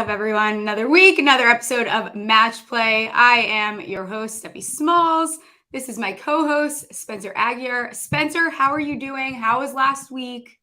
up, everyone? Another week, another episode of Match Play. I am your host, Stephie Smalls. This is my co-host, Spencer Aguiar. Spencer, how are you doing? How was last week?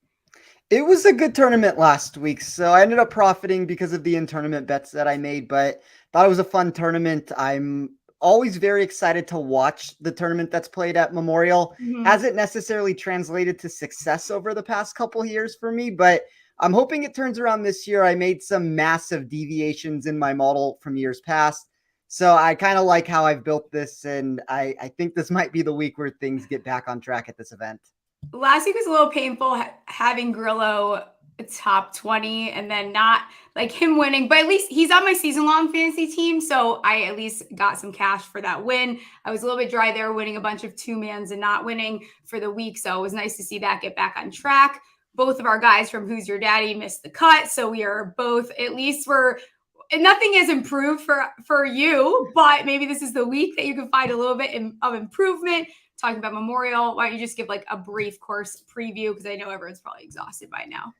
It was a good tournament last week, so I ended up profiting because of the in-tournament bets that I made, but thought it was a fun tournament. I'm always very excited to watch the tournament that's played at Memorial. Hasn't necessarily translated to success over the past couple years for me, but I'm hoping it turns around this year. I made some massive deviations in my model from years past, so I kind of like how I've built this, and I think this might be the week where things get back on track at this event. Last week was a little painful having Grillo top 20 and then not like him winning, but at least he's on my season-long fantasy team, so I at least got some cash for that win. I was a little bit dry there, winning a bunch of two-mans and not winning for the week, so it was nice to see that get back on track. Both of our guys from Who's Your Daddy missed the cut, so we are both, at least nothing has improved for you, but maybe this is the week that you can find a little bit of improvement. Talking about Memorial, why don't you just give like a brief course preview, because I know everyone's probably exhausted by now.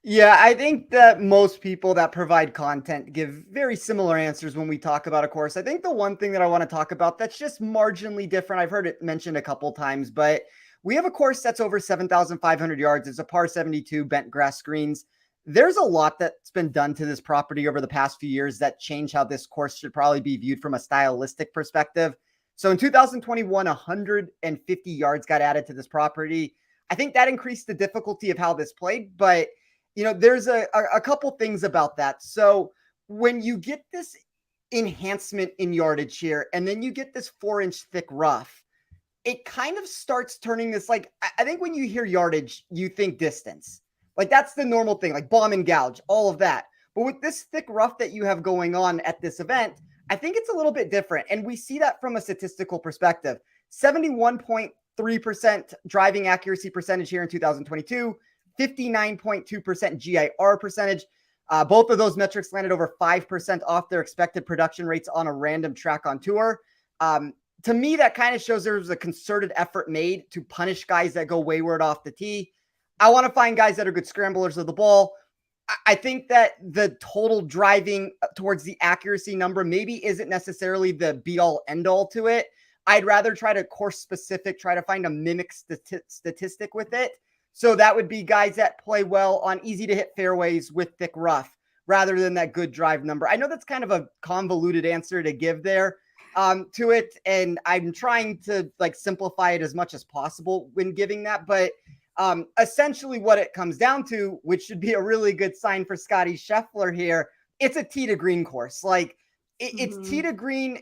Yeah, I think that most people that provide content give very similar answers when we talk about a course. I think the one thing that I want to talk about that's just marginally different, I've heard it mentioned a couple times, but we have a course that's over 7,500 yards. It's a par 72 bent grass greens. There's a lot that's been done to this property over the past few years that change how this course should probably be viewed from a stylistic perspective. So in 2021, 150 yards got added to this property. I think that increased the difficulty of how this played, but there's a couple things about that. So when you get this enhancement in yardage here, and then you get this 4-inch thick rough, it kind of starts turning this, like, I think when you hear yardage, you think distance. Like that's the normal thing, like bomb and gouge, all of that. But with this thick rough that you have going on at this event, I think it's a little bit different. And we see that from a statistical perspective. 71.3% driving accuracy percentage here in 2022, 59.2% GIR percentage. Both of those metrics landed over 5% off their expected production rates on a random track on tour. To me, that kind of shows there was a concerted effort made to punish guys that go wayward off the tee. I want to find guys that are good scramblers of the ball. I think that the total driving towards the accuracy number maybe isn't necessarily the be-all, end-all to it. I'd rather try to course-specific, try to find a mimic statistic with it. So that would be guys that play well on easy-to-hit fairways with thick rough rather than that good drive number. I know that's kind of a convoluted answer to give there to it, and I'm trying to simplify it as much as possible when giving that, but essentially what it comes down to, which should be a really good sign for Scottie Scheffler here, it's a tee to green course. Like it's tee to green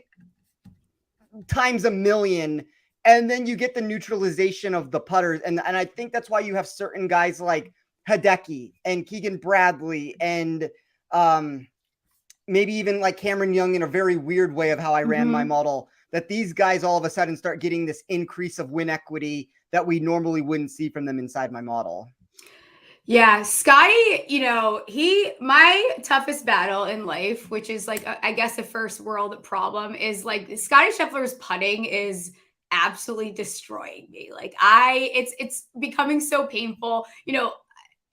times a million, and then you get the neutralization of the putters. And I think that's why you have certain guys like Hideki and Keegan Bradley and maybe even like Cameron Young in a very weird way of how I ran my model, that these guys all of a sudden start getting this increase of win equity that we normally wouldn't see from them inside my model. Yeah, Scottie, my toughest battle in life, which is I guess a first world problem, is Scottie Scheffler's putting is absolutely destroying me. It's becoming so painful.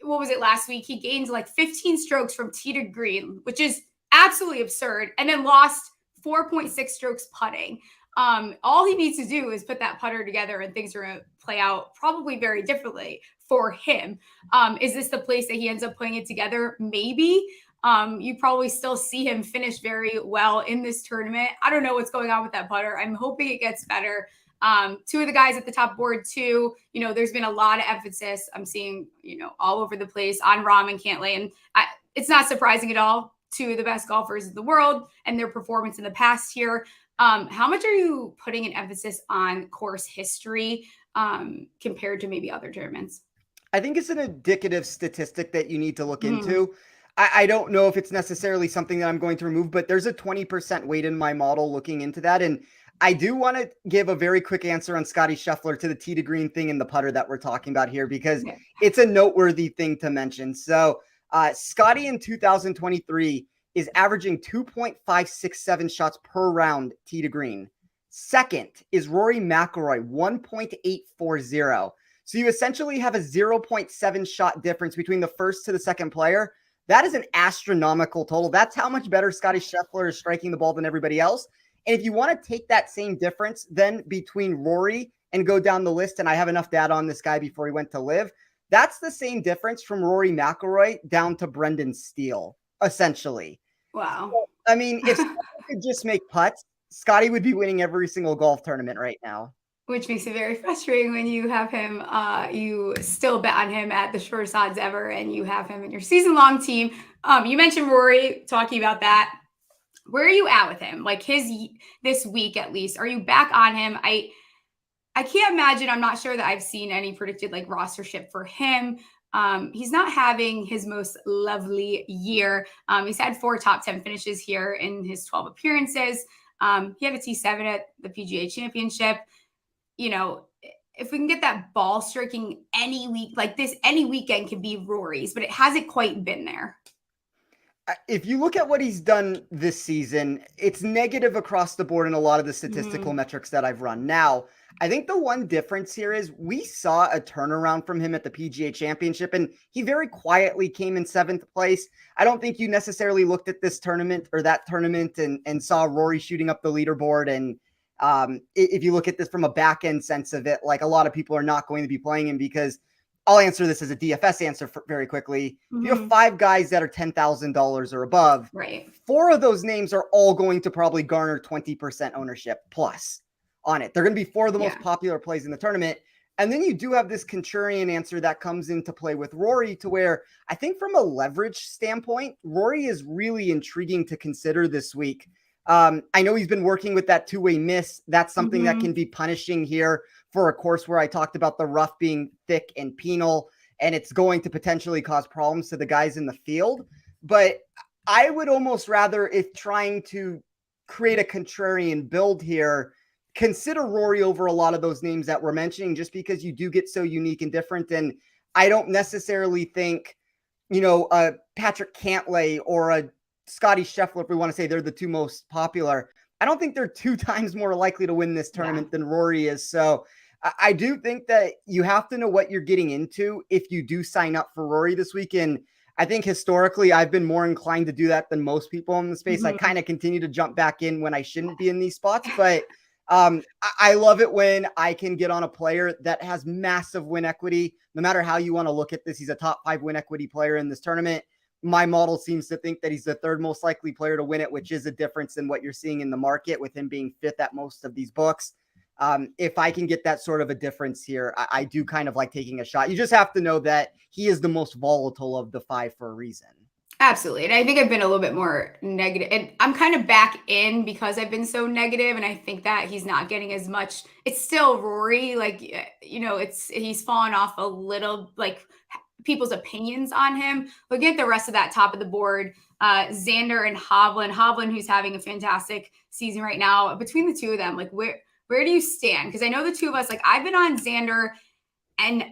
What was it last week? He gained 15 strokes from tee to green, which is absolutely absurd, and then lost 4.6 strokes putting. All he needs to do is put that putter together and things are going to play out probably very differently for him. Is this the place that he ends up putting it together? Maybe. You probably still see him finish very well in this tournament. I don't know what's going on with that putter. I'm hoping it gets better. Two of the guys at the top board too, there's been a lot of emphasis I'm seeing, all over the place on Rahm and Cantlay. And it's not surprising at all. Two of the best golfers in the world and their performance in the past year. How much are you putting an emphasis on course history compared to maybe other tournaments? I think it's an indicative statistic that you need to look into. I don't know if it's necessarily something that I'm going to remove, but there's a 20% weight in my model looking into that. And I do want to give a very quick answer on Scottie Scheffler to the tee to green thing and the putter that we're talking about here, because it's a noteworthy thing to mention. So Scottie in 2023 is averaging 2.567 shots per round tee to green. Second is Rory McIlroy, 1.840. So you essentially have a 0.7 shot difference between the first to the second player. That is an astronomical total. That's how much better Scottie Scheffler is striking the ball than everybody else. And if you want to take that same difference then between Rory and go down the list, and I have enough data on this guy before he went to live, that's the same difference from Rory McIlroy down to Brendan Steele, essentially. Wow. So, I mean, if Scottie could just make putts, Scottie would be winning every single golf tournament right now. Which makes it very frustrating when you have him, you still bet on him at the shortest odds ever, and you have him in your season-long team. You mentioned Rory, talking about that. Where are you at with him? Like this week at least, are you back on him? I can't imagine. I'm not sure that I've seen any predicted like rostership for him. He's not having his most lovely year. He's had 4 top 10 finishes here in his 12 appearances. He had a T7 at the PGA Championship. You know, if we can get that ball striking any week like this, any weekend can be Rory's, but it hasn't quite been there. If you look at what he's done this season, it's negative across the board in a lot of the statistical metrics that I've run. Now, I think the one difference here is we saw a turnaround from him at the PGA Championship, and he very quietly came in 7th place. I don't think you necessarily looked at this tournament or that tournament and saw Rory shooting up the leaderboard. And if you look at this from a back end sense of it, like a lot of people are not going to be playing him because I'll answer this as a DFS answer very quickly. You have 5 guys that are $10,000 or above. Right. 4 of those names are all going to probably garner 20% ownership plus on it. They're going to be 4 of the most popular plays in the tournament. And then you do have this contrarian answer that comes into play with Rory, to where I think from a leverage standpoint, Rory is really intriguing to consider this week. I know he's been working with that 2-way miss. That's something that can be punishing here for a course where I talked about the rough being thick and penal, and it's going to potentially cause problems to the guys in the field. But I would almost rather, if trying to create a contrarian build here, consider Rory over a lot of those names that we're mentioning, just because you do get so unique and different. And I don't necessarily think, you know, Patrick Cantlay or a Scottie Scheffler, if we want to say they're the 2 most popular, I don't think they're 2 times more likely to win this tournament than Rory is. So I do think that you have to know what you're getting into if you do sign up for Rory this weekend. I think historically I've been more inclined to do that than most people in the space. I kind of continue to jump back in when I shouldn't be in these spots, but I love it when I can get on a player that has massive win equity. No matter how you want to look at this, he's a top 5 win equity player in this tournament. My model seems to think that he's the 3rd most likely player to win it, which is a difference in what you're seeing in the market with him being 5th at most of these books. If I can get that sort of a difference here, I do kind of like taking a shot. You just have to know that he is the most volatile of the 5 for a reason. Absolutely. And I think I've been a little bit more negative, and I'm kind of back in because I've been so negative. And I think that he's not getting as much. It's still Rory. Like, you know, he's fallen off a little, like people's opinions on him. Looking at the rest of that top of the board, Xander and Hovland, who's having a fantastic season right now. Between the 2 of them, like where do you stand? Because I know the 2 of us, like I've been on Xander and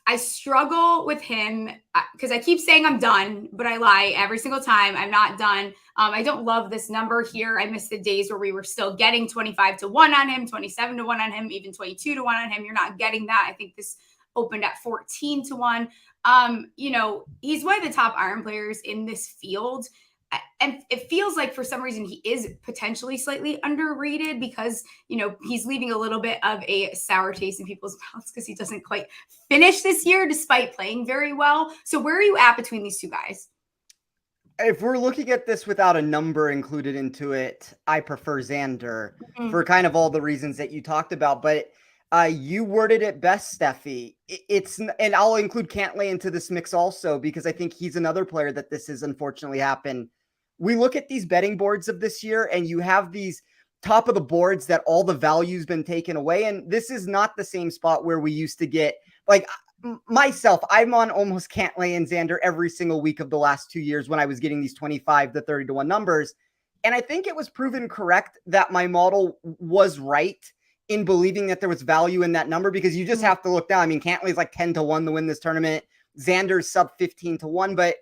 I struggle with him because I keep saying I'm done, but I lie every single time. I'm not done. I don't love this number here. I miss the days where we were still getting 25 to 1 on him, 27 to 1 on him, even 22 to 1 on him. You're not getting that. I think this opened at 14 to 1. You know, he's one of the top iron players in this field. And it feels like for some reason he is potentially slightly underrated because, you know, he's leaving a little bit of a sour taste in people's mouths because he doesn't quite finish this year despite playing very well. So where are you at between these 2 guys? If we're looking at this without a number included into it, I prefer Xander for kind of all the reasons that you talked about. But you worded it best, Stephie. And I'll include Cantlay into this mix also, because I think he's another player that this has unfortunately happened. We look at these betting boards of this year, and you have these top of the boards that all the value's been taken away. And this is not the same spot where we used to get, like myself, I'm on almost Cantlay and Xander every single week of the last 2 years when I was getting these 25 to 30 to 1 numbers. And I think it was proven correct that my model was right in believing that there was value in that number, because you just have to look down. I mean, Cantlay's like 10 to 1 to win this tournament. Xander's sub 15 to 1, but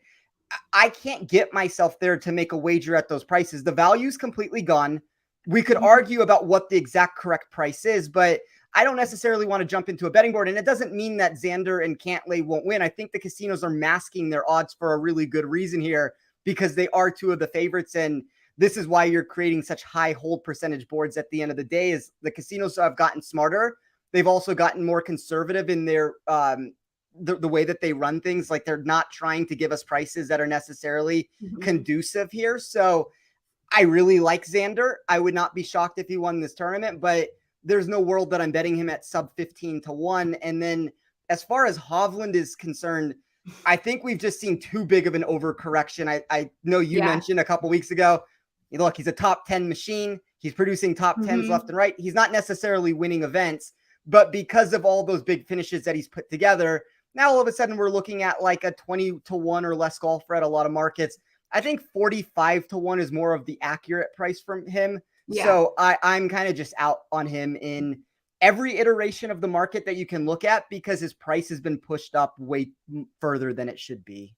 I can't get myself there to make a wager at those prices. The value's completely gone. We could argue about what the exact correct price is, but I don't necessarily want to jump into a betting board. And it doesn't mean that Xander and Cantlay won't win. I think the casinos are masking their odds for a really good reason here, because they are two of the favorites. And this is why you're creating such high hold percentage boards at the end of the day, is the casinos have gotten smarter. They've also gotten more conservative in their the way that they run things. Like, they're not trying to give us prices that are necessarily conducive here. So I really like Xander. I would not be shocked if he won this tournament, but there's no world that I'm betting him at sub 15 to 1. And then as far as Hovland is concerned, I think we've just seen too big of an overcorrection. I know you mentioned a couple weeks ago, look, he's a top 10 machine. He's producing top 10s left and right. He's not necessarily winning events, but because of all those big finishes that he's put together, now all of a sudden we're looking at like a 20 to 1 or less golfer at a lot of markets. I think 45 to 1 is more of the accurate price from him. Yeah. So I'm kind of just out on him in every iteration of the market that you can look at, because his price has been pushed up way further than it should be.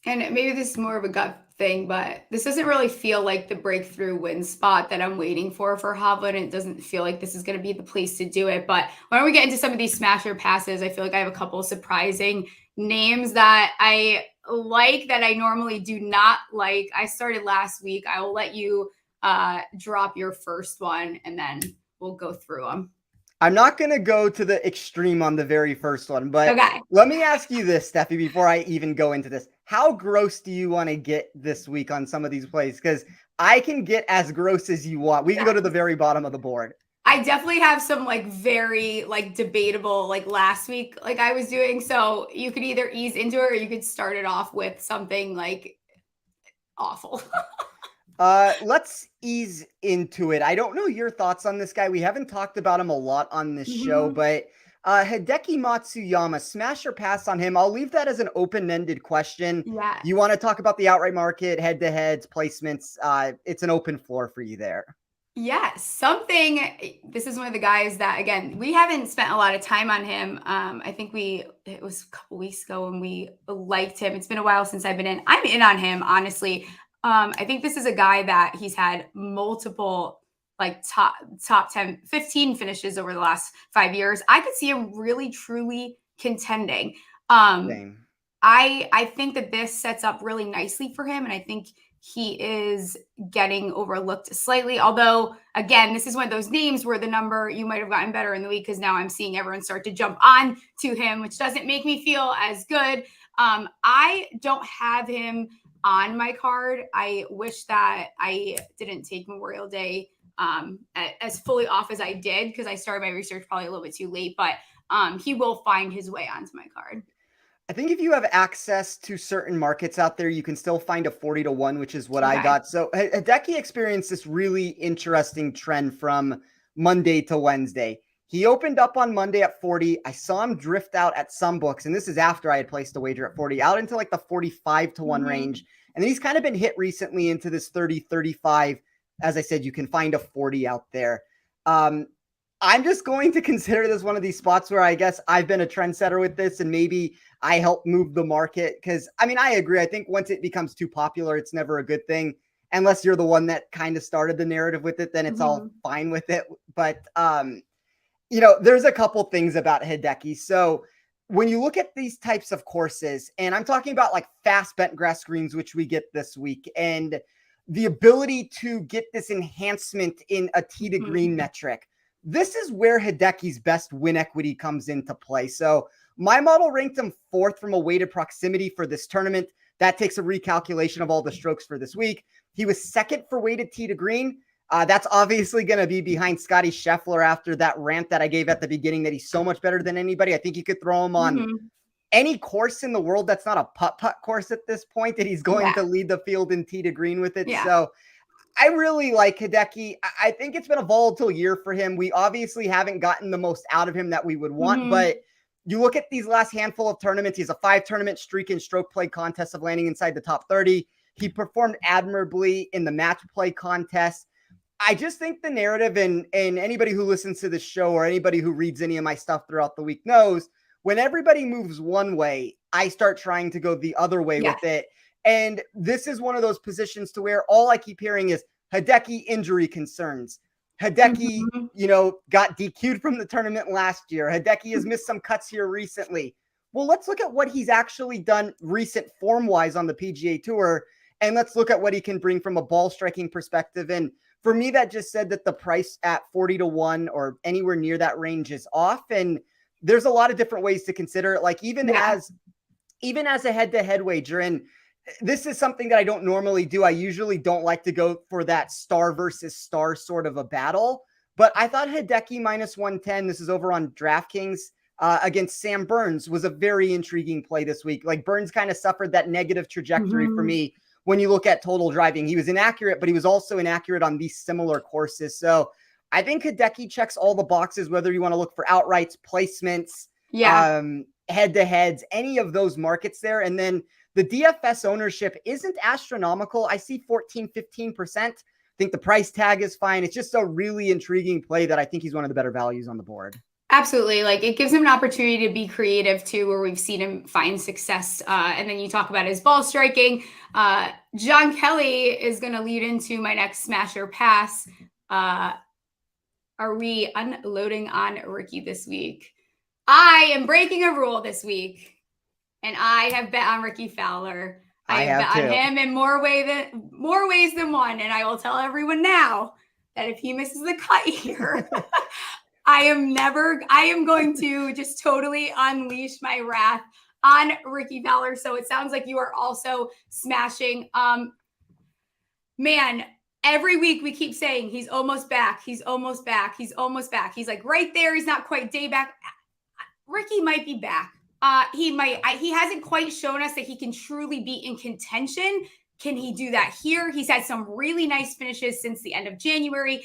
And maybe this is more of a gut thing, but this doesn't really feel like the breakthrough win spot that I'm waiting for Hovland. It doesn't feel like this is going to be the place to do it. But why don't we get into some of these smasher passes? I feel like I have a couple of surprising names that I like that I normally do not like. I started last week. I will let you drop your first one, and then we'll go through them. I'm not going to go to the extreme on the very first one, but let me ask you this, Stephie, before I even go into this. How gross do you want to get this week on some of these plays? Because I can get as gross as you want. We can go to the very bottom of the board. I definitely have some like very like debatable, like last week, like I was doing. So you could either ease into it or you could start it off with something like awful. Let's ease into it. I don't know your thoughts on this guy. We haven't talked about him a lot on this show, but Hideki Matsuyama, smash or pass on him? I'll leave that as an open-ended question. Yeah. You want to talk about the outright market, head-to-heads, placements? It's an open floor for you there. Yes, this is one of the guys that, again, we haven't spent a lot of time on him. I think it was a couple weeks ago when we liked him. It's been a while since I've been in. I'm in on him, honestly. I think this is a guy that he's had multiple like top 10, 15 finishes over the last 5 years. I could see him really, truly contending. I think that this sets up really nicely for him. And I think he is getting overlooked slightly. Although, again, this is one of those names where the number, you might have gotten better in the week, because now I'm seeing everyone start to jump on to him, which doesn't make me feel as good. I don't have him on my card. I wish that I didn't take Memorial Day as fully off as I did, because I started my research probably a little bit too late, but he will find his way onto my card. I think if you have access to certain markets out there, you can still find a 40 to 1, which is what I got. So Hideki experienced this really interesting trend from Monday to Wednesday. He opened up on Monday at 40. I saw him drift out at some books, and this is after I had placed a wager at 40, out into like the 45 to 1 range. And then he's kind of been hit recently into this 30, 35. As I said, you can find a 40 out there. I'm just going to consider this one of these spots where I guess I've been a trendsetter with this, and maybe I help move the market. Because, I mean, I agree. I think once it becomes too popular, it's never a good thing. Unless you're the one that kind of started the narrative with it, then it's all fine with it. But, you know, there's a couple things about Hideki. So when you look at these types of courses, and I'm talking about like fast bent grass greens, which we get this week, and the ability to get this enhancement in a tee to green metric, this is where Hideki's best win equity comes into play. So my model ranked him 4th from a weighted proximity for this tournament. That takes a recalculation of all the strokes for this week. He was 2nd for weighted tee to green. That's obviously going to be behind Scottie Scheffler after that rant that I gave at the beginning that he's so much better than anybody. I think you could throw him on any course in the world that's not a putt-putt course at this point, that he's going to lead the field in tee to green with it. So I really like Hideki. I think it's been a volatile year for him. We obviously haven't gotten the most out of him that we would want, but you look at these last handful of tournaments, he's a 5-tournament streak in stroke play contests of landing inside the top 30. He performed admirably in the match play contest. I just think the narrative, and anybody who listens to this show or anybody who reads any of my stuff throughout the week knows, when everybody moves one way, I start trying to go the other way with it. And this is one of those positions to where all I keep hearing is Hideki injury concerns. Hideki, got DQ'd from the tournament last year. Hideki has missed some cuts here recently. Well, let's look at what he's actually done recent form-wise on the PGA Tour, and let's look at what he can bring from a ball striking perspective. And for me, that just said that the price at 40-1 or anywhere near that range is off. And there's a lot of different ways to consider it. Like even as a head-to-head wager, and this is something that I don't normally do. I usually don't like to go for that star versus star sort of a battle, but I thought Hideki minus 110, this is over on DraftKings, against Sam Burns was a very intriguing play this week. Like Burns kind of suffered that negative trajectory for me when you look at total driving. He was inaccurate, but he was also inaccurate on these similar courses. So I think Hideki checks all the boxes, whether you want to look for outrights, placements, head-to-heads, any of those markets there. And then the DFS ownership isn't astronomical. I see 14, 15%. I think the price tag is fine. It's just a really intriguing play that I think he's one of the better values on the board. Absolutely. Like it gives him an opportunity to be creative too, where we've seen him find success. And then you talk about his ball striking. John Kelly is going to lead into my next smasher pass. Are we unloading on Ricky this week? I am breaking a rule this week. And I have bet on Ricky Fowler. I have bet on him in more ways than one. And I will tell everyone now that if he misses the cut here, I am going to just totally unleash my wrath on Ricky Fowler. So it sounds like you are also smashing. Man, every week we keep saying he's almost back. He's almost back. He's almost back. He's like right there. He's not quite day back. Ricky might be back. He hasn't quite shown us that he can truly be in contention. Can he do that here? He's had some really nice finishes since the end of January.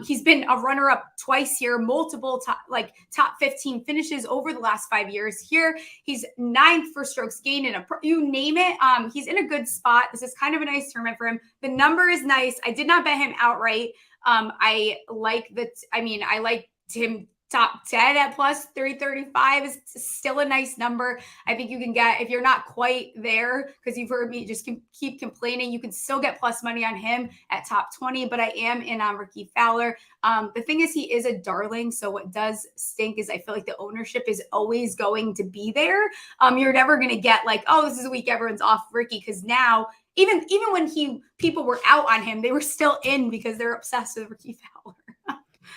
He's been a runner-up twice here, multiple top 15 finishes over the last 5 years. Here, he's 9th for strokes gained you name it. He's in a good spot. This is kind of a nice tournament for him. The number is nice. I did not bet him outright. I like him top 10 at plus 335 is still a nice number. I think you can get, if you're not quite there, because you've heard me just keep complaining, you can still get plus money on him at top 20, but I am in on Ricky Fowler. The thing is, he is a darling. So what does stink is I feel like the ownership is always going to be there. You're never going to get like, oh, this is a week everyone's off Ricky, because now even when people were out on him, they were still in because they're obsessed with Ricky Fowler.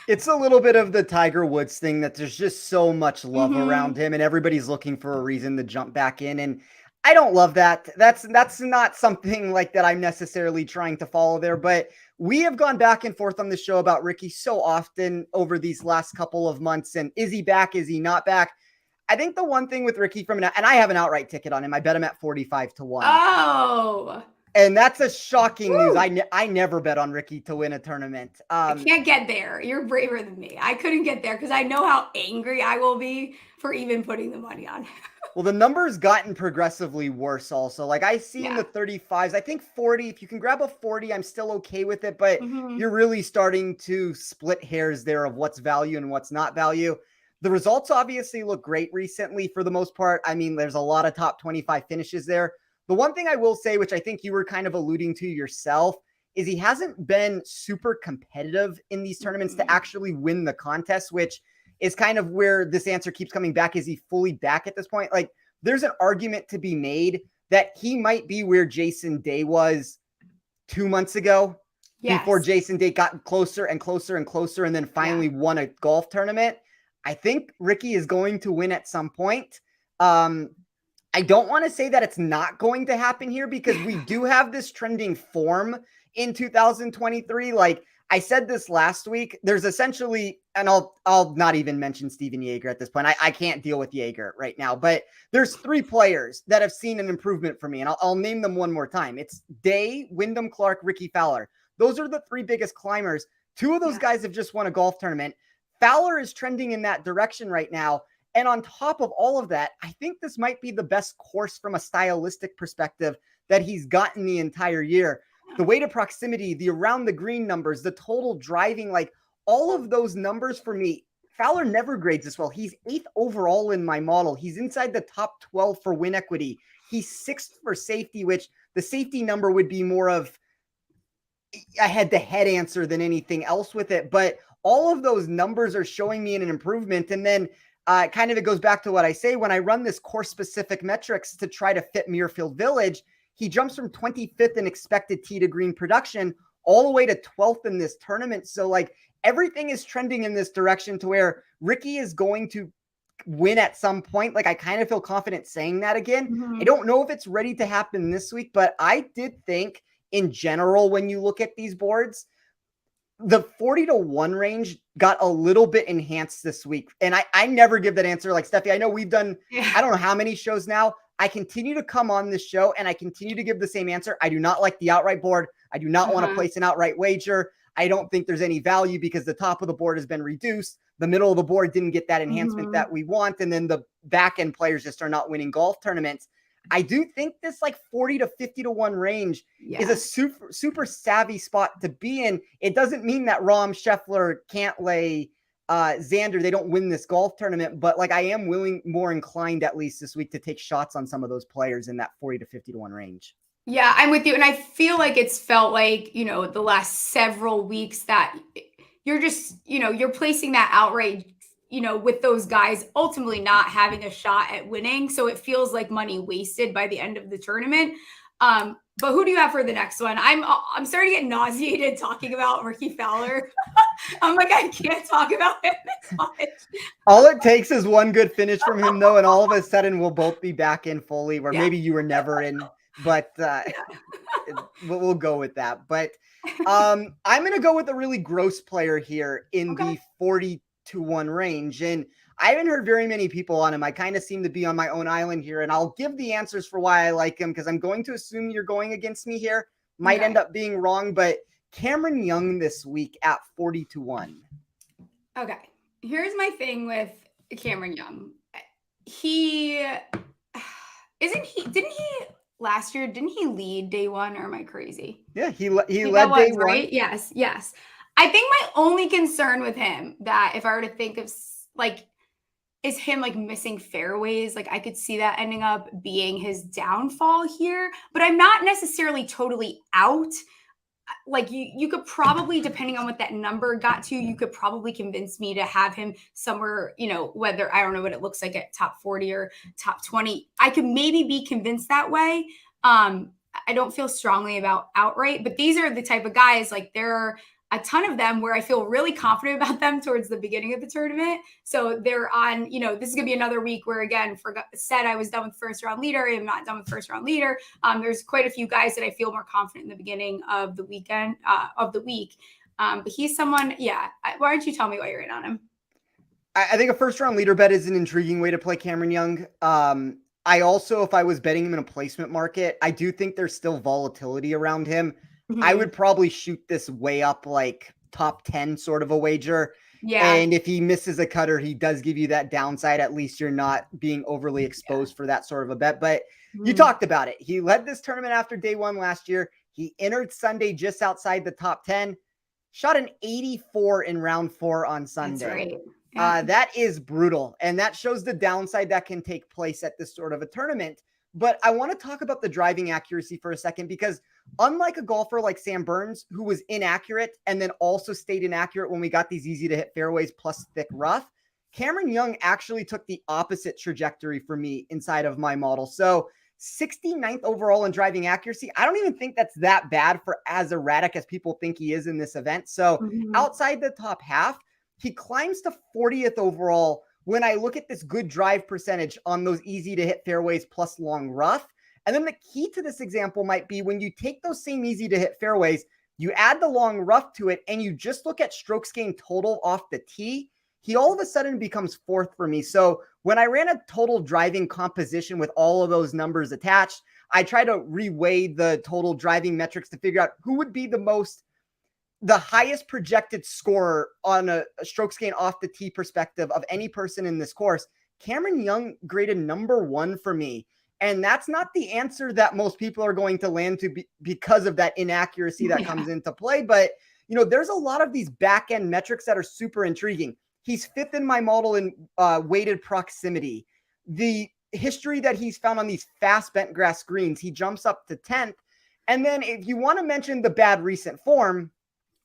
It's a little bit of the Tiger Woods thing that there's just so much love around him and everybody's looking for a reason to jump back in. And I don't love that. That's not something like that I'm necessarily trying to follow there, but we have gone back and forth on the show about Ricky so often over these last couple of months. And is he back? Is he not back? I think the one thing with Ricky and I have an outright ticket on him. I bet him at 45-1. Oh, and that's a shocking news. I never bet on Ricky to win a tournament. I can't get there. You're braver than me. I couldn't get there because I know how angry I will be for even putting the money on him. Well, the number's gotten progressively worse also. Like I see in the 35s, I think 40, if you can grab a 40, I'm still okay with it, but you're really starting to split hairs there of what's value and what's not value. The results obviously look great recently for the most part. I mean, there's a lot of top 25 finishes there. The one thing I will say, which I think you were kind of alluding to yourself, is he hasn't been super competitive in these tournaments to actually win the contest, which is kind of where this answer keeps coming back. Is he fully back at this point? Like, there's an argument to be made that he might be where Jason Day was 2 months ago, before Jason Day got closer and closer and closer and then finally won a golf tournament. I think Ricky is going to win at some point. I don't want to say that it's not going to happen here because we do have this trending form in 2023. Like I said this last week, there's essentially, and I'll not even mention Steven Yeager at this point. I can't deal with Yeager right now, but there's 3 players that have seen an improvement for me, and I'll name them one more time. It's Day, Wyndham Clark, Ricky Fowler. Those are the 3 biggest climbers. 2 of those guys have just won a golf tournament. Fowler is trending in that direction right now. And on top of all of that, I think this might be the best course from a stylistic perspective that he's gotten the entire year. The weighted proximity, the around the green numbers, the total driving, like all of those numbers for me, Fowler never grades this well. He's 8th overall in my model. He's inside the top 12 for win equity. He's 6th for safety, which the safety number would be more of a head-to-head answer than anything else with it. But all of those numbers are showing me an improvement. And then kind of it goes back to what I say when I run this course-specific metrics to try to fit Muirfield Village. He jumps from 25th in expected tee to green production all the way to 12th in this tournament. So like everything is trending in this direction to where Ricky is going to win at some point. Like I kind of feel confident saying that again. I don't know if it's ready to happen this week, but I did think in general, when you look at these boards, the 40-1 range got a little bit enhanced this week. And I never give that answer. Like Stephie, I know we've done, I don't know how many shows now. I continue to come on this show and I continue to give the same answer. I do not like the outright board. I do not want to place an outright wager. I don't think there's any value because the top of the board has been reduced. The middle of the board didn't get that enhancement that we want. And then the back end players just are not winning golf tournaments. I do think this like 40 to 50-1 range is a super savvy spot to be in. It doesn't mean that Rahm, Scheffler can't lay Xander. They don't win this golf tournament, but like I am more inclined at least this week to take shots on some of those players in that 40 to 50-1 range. Yeah, I'm with you. And I feel like it's felt like, you know, the last several weeks that you're just, you know, you're placing that outright, you know, with those guys ultimately not having a shot at winning. So it feels like money wasted by the end of the tournament. But who do you have for the next one? I'm starting to get nauseated talking about Ricky Fowler. I'm like, I can't talk about him this much. All it takes is one good finish from him, though, and all of a sudden we'll both be back in fully, where maybe you were never in, but we'll go with that. But I'm going to go with a really gross player here in the 40-1 range. And I haven't heard very many people on him. I kind of seem to be on my own island here, and I'll give the answers for why I like him because I'm going to assume you're going against me here. Might end up being wrong, but Cameron Young this week at 40-1. Okay. Here's my thing with Cameron Young. Didn't he last year, didn't he lead day one, or am I crazy? Yeah, he led day one. Right? Yes. I think my only concern with him that if I were to think of like, is him like missing fairways. Like I could see that ending up being his downfall here, but I'm not necessarily totally out. Like you could probably, depending on what that number got to, you could probably convince me to have him somewhere, you know, whether I don't know what it looks like at top 40 or top 20. I could maybe be convinced that way. I don't feel strongly about outright, but these are the type of guys, like there are a ton of them where I feel really confident about them towards the beginning of the tournament. So they're on, you know, this is going to be another week where, again, said I was done with first round leader. I am not done with first round leader. There's quite a few guys that I feel more confident in the beginning of the week. But he's someone, why don't you tell me why you're in on him? I think a first round leader bet is an intriguing way to play Cameron Young. I also, if I was betting him in a placement market, I do think there's still volatility around him. I would probably shoot this way up like top 10 sort of a wager. Yeah. And if he misses a cutter, he does give you that downside. At least you're not being overly exposed for that sort of a bet. But you talked about it. He led this tournament after day one last year. He entered Sunday just outside the top 10, shot an 84 in round 4 on Sunday. That's right. Yeah. That is brutal. And that shows the downside that can take place at this sort of a tournament. But I want to talk about the driving accuracy for a second, because unlike a golfer like Sam Burns, who was inaccurate and then also stayed inaccurate when we got these easy to hit fairways plus thick rough, Cameron Young actually took the opposite trajectory for me inside of my model. So 69th overall in driving accuracy. I don't even think that's that bad for as erratic as people think he is in this event. So outside the top half, he climbs to 40th overall when I look at this good drive percentage on those easy to hit fairways plus long rough. And then the key to this example might be when you take those same easy to hit fairways, you add the long rough to it, and you just look at strokes gained total off the tee, he all of a sudden becomes 4th for me. So when I ran a total driving composition with all of those numbers attached, I try to reweigh the total driving metrics to figure out who would be the highest projected scorer on a strokes gain off the tee perspective of any person in this course. Cameron Young graded number 1 for me. And that's not the answer that most people are going to land to because of that inaccuracy that comes into play. But, you know, there's a lot of these back end metrics that are super intriguing. He's 5th in my model in weighted proximity. The history that he's found on these fast bent grass greens, he jumps up to 10th. And then if you want to mention the bad recent form,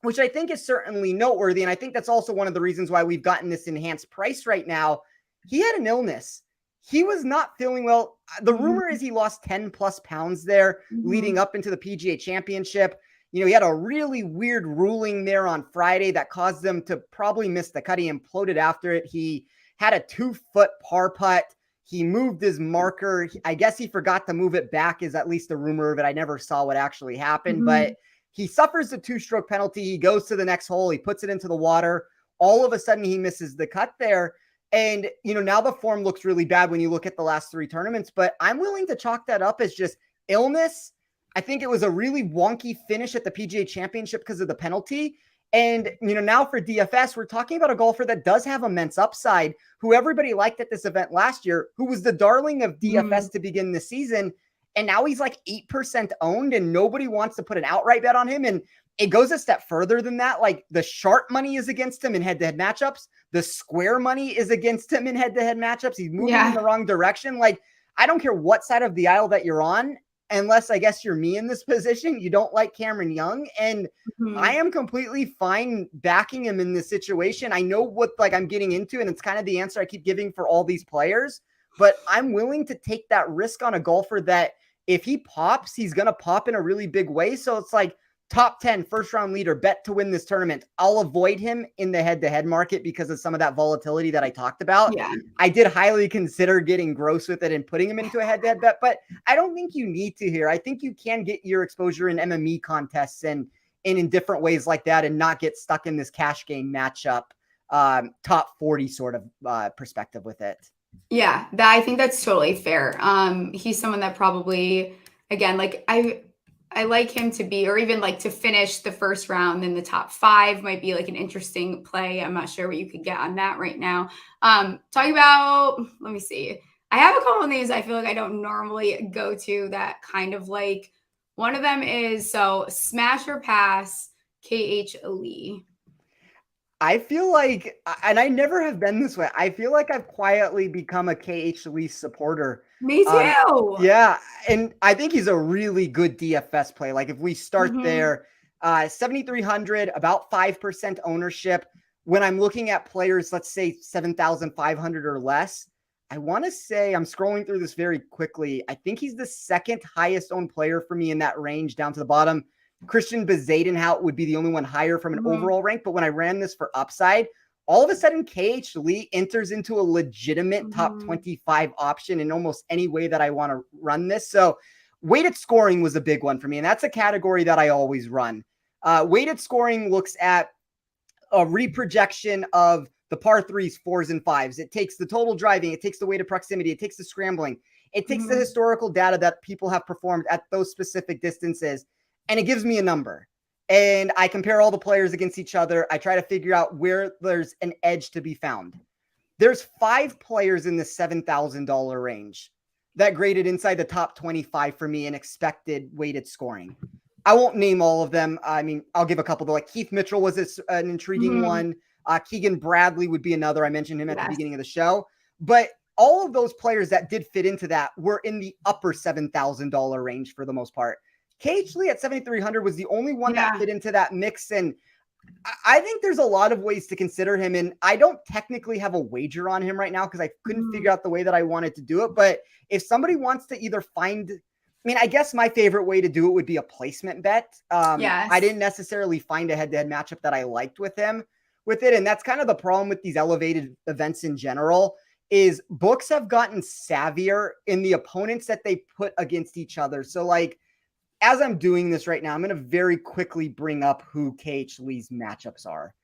which I think is certainly noteworthy, and I think that's also one of the reasons why we've gotten this enhanced price right now, he had an illness. He was not feeling well. The rumor is he lost 10 plus pounds there leading up into the PGA Championship. You know, he had a really weird ruling there on Friday that caused them to probably miss the cut. He imploded after it. He had a 2-foot par putt. He moved his marker. I guess he forgot to move it back, is at least the rumor of it. I never saw what actually happened, but he suffers a 2-stroke penalty. He goes to the next hole. He puts it into the water. All of a sudden, he misses the cut there. And, you know, now the form looks really bad when you look at the last 3 tournaments, but I'm willing to chalk that up as just illness. I think it was a really wonky finish at the PGA Championship because of the penalty. And, you know, now for DFS, we're talking about a golfer that does have immense upside, who everybody liked at this event last year, who was the darling of DFS to begin the season. And now he's like 8% owned and nobody wants to put an outright bet on him. And it goes a step further than that. Like the sharp money is against him in head-to-head matchups. The square money is against him in head-to-head matchups. He's moving in the wrong direction. Like, I don't care what side of the aisle that you're on, unless I guess you're me in this position. You don't like Cameron Young. And I am completely fine backing him in this situation. I know what like I'm getting into, and it's kind of the answer I keep giving for all these players, but I'm willing to take that risk on a golfer that if he pops, he's going to pop in a really big way. So it's like top 10 first round leader, bet to win this tournament. I'll avoid him in the head-to-head market because of some of that volatility that I talked about. I did highly consider getting gross with it and putting him into a head-to-head bet, but I don't think you need to here. I think you can get your exposure in MME contests and in different ways like that and not get stuck in this cash game matchup, top 40 sort of perspective with it. Yeah, I think that's totally fair. He's someone that probably, again, like I like him to be, or even like to finish the first round in the top 5 might be like an interesting play. I'm not sure what you could get on that right now. Talking about, let me see. I have a couple of names I feel like I don't normally go to that kind of like, one of them is, so smash or pass, KH Lee. I feel like, and I never have been this way, I feel like I've quietly become a KH Lee supporter. Me too. Yeah, and I think he's a really good DFS play. Like if we start there, 7,300, about 5% ownership. When I'm looking at players, let's say 7,500 or less, I want to say, I'm scrolling through this very quickly, I think he's the second highest owned player for me in that range down to the bottom. Christian Bezadenhout would be the only one higher from an overall rank. But when I ran this for upside, all of a sudden KH Lee enters into a legitimate top 25 option in almost any way that I want to run this. So weighted scoring was a big one for me. And that's a category that I always run. Weighted scoring looks at a reprojection of the par 3s, 4s, and 5s. It takes the total driving. It takes the weighted proximity. It takes the scrambling. It takes the historical data that people have performed at those specific distances. And it gives me a number. And I compare all the players against each other. I try to figure out where there's an edge to be found. There's 5 players in the $7,000 range that graded inside the top 25 for me in expected weighted scoring. I won't name all of them. I mean, I'll give a couple. Like Keith Mitchell was an intriguing one. Keegan Bradley would be another. I mentioned him at the beginning of the show. But all of those players that did fit into that were in the upper $7,000 range for the most part. KH Lee at 7,300 was the only one that fit into that mix. And I think there's a lot of ways to consider him. And I don't technically have a wager on him right now because I couldn't figure out the way that I wanted to do it. But if somebody wants to either find, I mean, I guess my favorite way to do it would be a placement bet. I didn't necessarily find a head-to-head matchup that I liked with him with it. And that's kind of the problem with these elevated events in general is books have gotten savvier in the opponents that they put against each other. So like, as I'm doing this right now, I'm going to very quickly bring up who KH Lee's matchups are.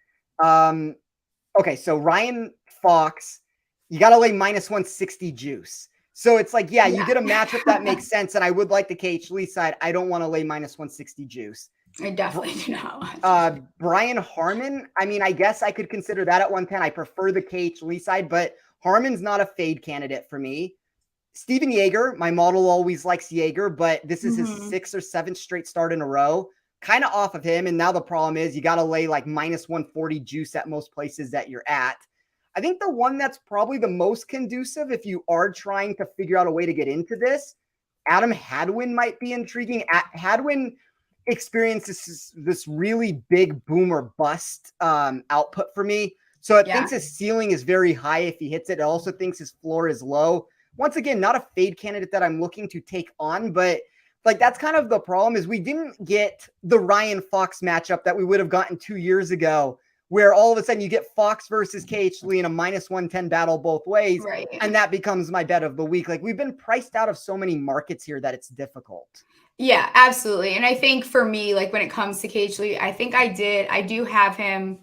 Okay, so Ryan Fox, you got to lay minus 160 juice. So it's like, you get a matchup that makes sense. And I would like the KH Lee side. I don't want to lay minus 160 juice. I definitely do not. Brian Harman, I mean, I guess I could consider that at 110. I prefer the KH Lee side, but Harman's not a fade candidate for me. Steven Yeager, my model always likes Yeager, but this is his 6th or 7th straight start in a row. Kind of off of him. And now the problem is you got to lay like minus 140 juice at most places that you're at. I think the one that's probably the most conducive if you are trying to figure out a way to get into this, Adam Hadwin might be intriguing. Hadwin experiences this really big boom or bust output for me. So it thinks his ceiling is very high if he hits it. It also thinks his floor is low. Once again, not a fade candidate that I'm looking to take on, but like that's kind of the problem is we didn't get the Ryan Fox matchup that we would have gotten 2 years ago, where all of a sudden you get Fox versus KH Lee in a -110 battle both ways. Right. And that becomes my bet of the week. Like we've been priced out of so many markets here that it's difficult. Yeah, absolutely. And I think for me, like when it comes to KH Lee, I think I do have him.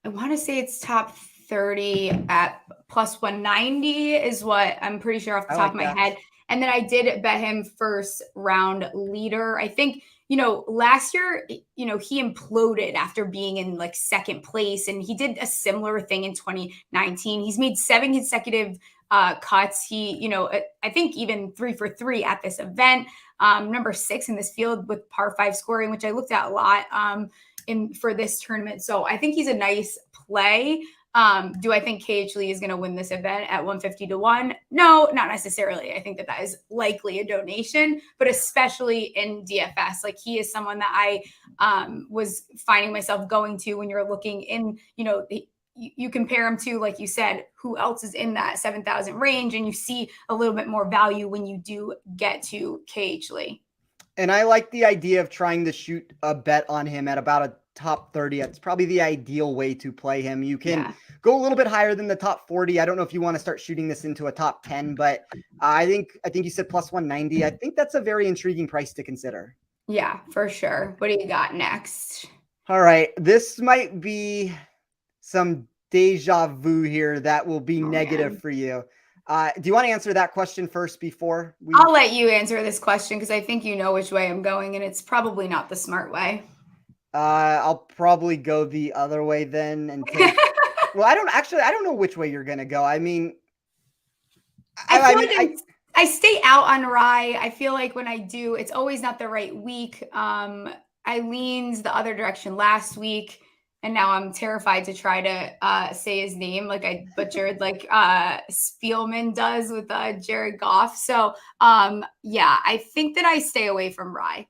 I want to say it's top 30 at plus 190 is what I'm pretty sure off the top of my head. And then I did bet him first round leader. I think, last year, he imploded after being in like second place. And he did a similar thing in 2019. He's made 7 consecutive cuts. He, I think even 3 for 3 at this event. Number 6 in this field with par 5 scoring, which I looked at a lot for this tournament. So I think he's a nice play. Do I think KH Lee is going to win this event at 150 to 1? No, not necessarily. I think that is likely a donation, but especially in DFS, like he is someone that I was finding myself going to when you're looking in, you compare him to, like you said, who else is in that 7,000 range, and you see a little bit more value when you do get to KH Lee. And I like the idea of trying to shoot a bet on him at about a top 30. It's probably the ideal way to play him. You can go a little bit higher than the top 40. I don't know if you want to start shooting this into a top 10, but I think you said plus 190. I think that's a very intriguing price to consider. Yeah, for sure. What do you got next? All right. This might be some deja vu here that will be negative for you. Do you want to answer that question first before I'll let you answer this question because I think you know which way I'm going, and it's probably not the smart way. I'll probably go the other way then and take well, I don't know which way you're gonna go. I mean, I stay out on Rye. I feel like when I do, it's always not the right week. I leaned the other direction last week, and now I'm terrified to try to say his name like I butchered like Spielman does with Jared Goff. So I think that I stay away from Rye.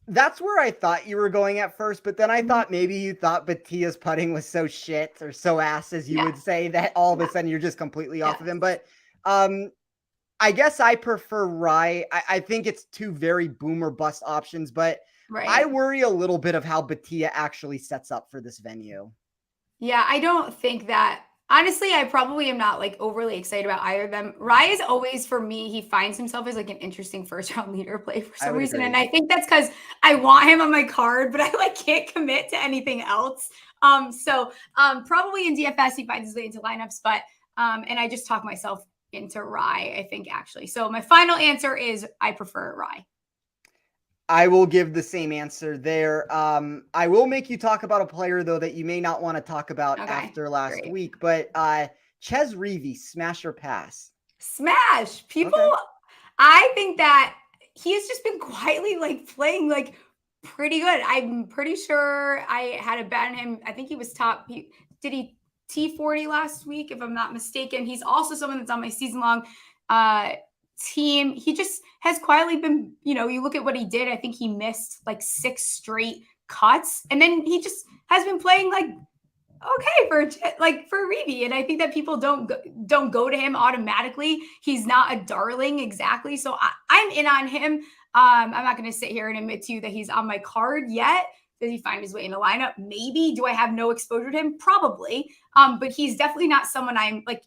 That's where I thought you were going at first, but then I thought maybe you thought Batia's putting was so shit or so ass, as you would say, that all of a sudden you're just completely off of him. But I guess I prefer Rye. I think it's 2 very boom or bust options, but I worry a little bit of how Batia actually sets up for this venue. Yeah, I don't think that. Honestly, I probably am not like overly excited about either of them. Rye is always, for me, he finds himself as like an interesting first round leader play for some reason. Agree. And I think that's because I want him on my card, but I like can't commit to anything else. Probably in DFS, he finds his way into lineups, but and I just talk myself into Rye, I think, actually. So my final answer is I prefer Rye. I will give the same answer there. I will make you talk about a player, though, that you may not want to talk about after last week. But Chez Reavie, smash or pass? Smash. People, I think that he has just been quietly like playing like pretty good. I'm pretty sure I had a bet on him. I think he was top. Did he T40 last week, if I'm not mistaken? He's also someone that's on my season-long team. He just has quietly been, you look at what he did. I think he missed like 6 straight cuts, and then he just has been playing like okay for Reavie. And I think that people don't go to him automatically. He's not a darling exactly. So I'm in on him. I'm not going to sit here and admit to you that he's on my card yet. Does he find his way in a lineup? Maybe. Do I have no exposure to him? Probably. But he's definitely not someone I'm like.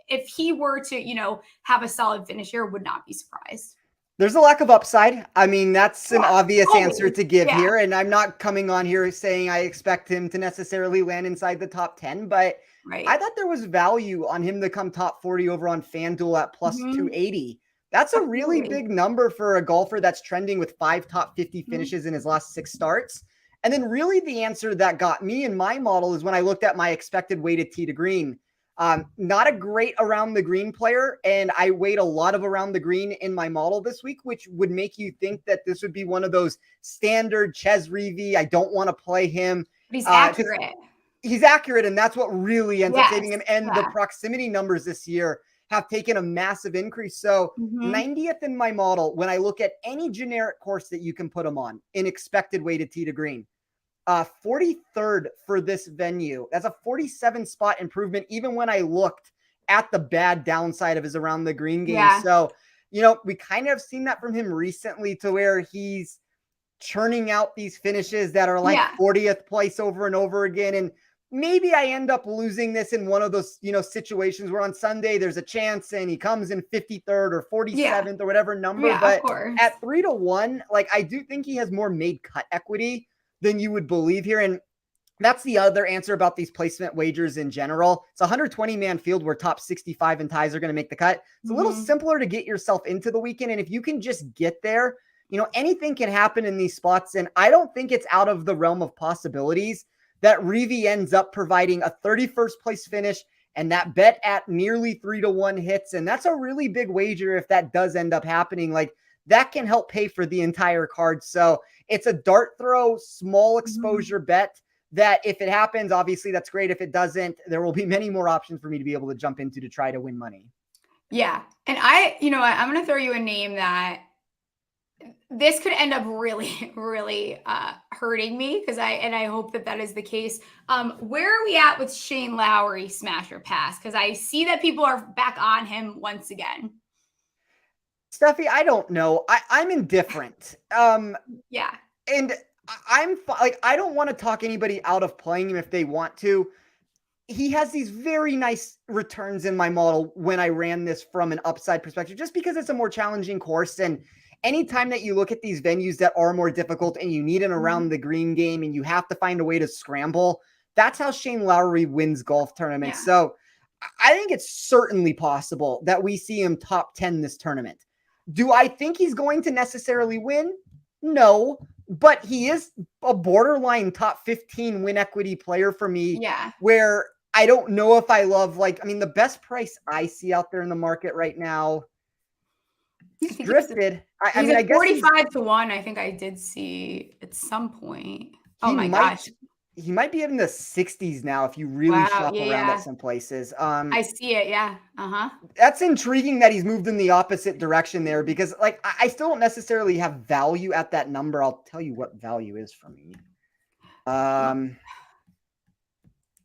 If he were to, have a solid finish here, would not be surprised. There's a lack of upside. I mean, that's an obvious answer to give here. And I'm not coming on here saying I expect him to necessarily land inside the top 10, but I thought there was value on him to come top 40 over on FanDuel at plus 280. That's a really big number for a golfer that's trending with 5 top 50 finishes in his last 6 starts. And then really the answer that got me in my model is when I looked at my expected weighted tee to green. Not a great around the green player, and I weighed a lot of around the green in my model this week, which would make you think that this would be one of those standard Chez Reavie. I don't want to play him. But he's accurate. He's accurate, and that's what really ends up saving him. And the proximity numbers this year have taken a massive increase. So 90th in my model, when I look at any generic course that you can put him on in expected weighted tee to green, 43rd for this venue. That's a 47 spot improvement, even when I looked at the bad downside of his around the green game. Yeah. So, we kind of have seen that from him recently, to where he's churning out these finishes that are like 40th place over and over again. And maybe I end up losing this in one of those, situations where on Sunday there's a chance and he comes in 53rd or 47th or whatever number. But at 3-1, like, I do think he has more made cut equity than you would believe here. And that's the other answer about these placement wagers in general. It's a 120-man field where top 65 and ties are going to make the cut. It's a little simpler to get yourself into the weekend. And if you can just get there, anything can happen in these spots. And I don't think it's out of the realm of possibilities that Reeve ends up providing a 31st place finish, and that bet at nearly 3-1 hits. And that's a really big wager if that does end up happening. Like, that can help pay for the entire card. So it's a dart throw, small exposure bet that if it happens, obviously that's great. If it doesn't, there will be many more options for me to be able to jump into to try to win money. Yeah. And I'm going to throw you a name that this could end up really, really hurting me, because I hope that is the case. Where are we at with Shane Lowry, smash or pass? Because I see that people are back on him once again. Stephie, I don't know. I'm indifferent. Yeah. And I'm like, I don't want to talk anybody out of playing him if they want to. He has these very nice returns in my model when I ran this from an upside perspective, just because it's a more challenging course. And anytime that you look at these venues that are more difficult and you need an around the green game and you have to find a way to scramble, that's how Shane Lowry wins golf tournaments. Yeah. So I think it's certainly possible that we see him top 10 this tournament. Do I think he's going to necessarily win? No, but he is a borderline top 15 win equity player for me. Yeah. Where I don't know if I love, the best price I see out there in the market right now, he's drifted. I guess 45-1. I think I did see at some point. Oh my gosh. He might be in the 60s now if you really shop around at some places. I see it. Yeah. That's intriguing that he's moved in the opposite direction there, because I still don't necessarily have value at that number. I'll tell you what value is for me.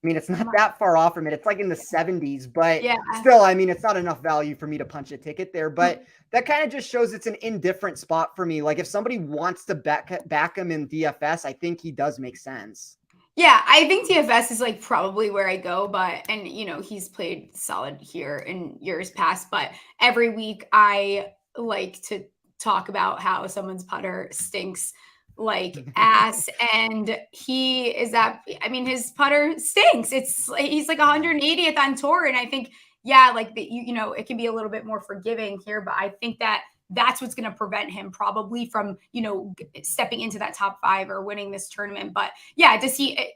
It's not that far off from it. It's like in the 70s, but still, it's not enough value for me to punch a ticket there. But that kind of just shows it's an indifferent spot for me. Like, if somebody wants to back him in DFS, I think he does make sense. Yeah, I think DFS is probably where I go, and he's played solid here in years past, but every week I like to talk about how someone's putter stinks like ass, and his putter stinks. He's like 180th on tour, and I think it can be a little bit more forgiving here, but I think that's what's going to prevent him probably from, stepping into that top 5 or winning this tournament. But yeah,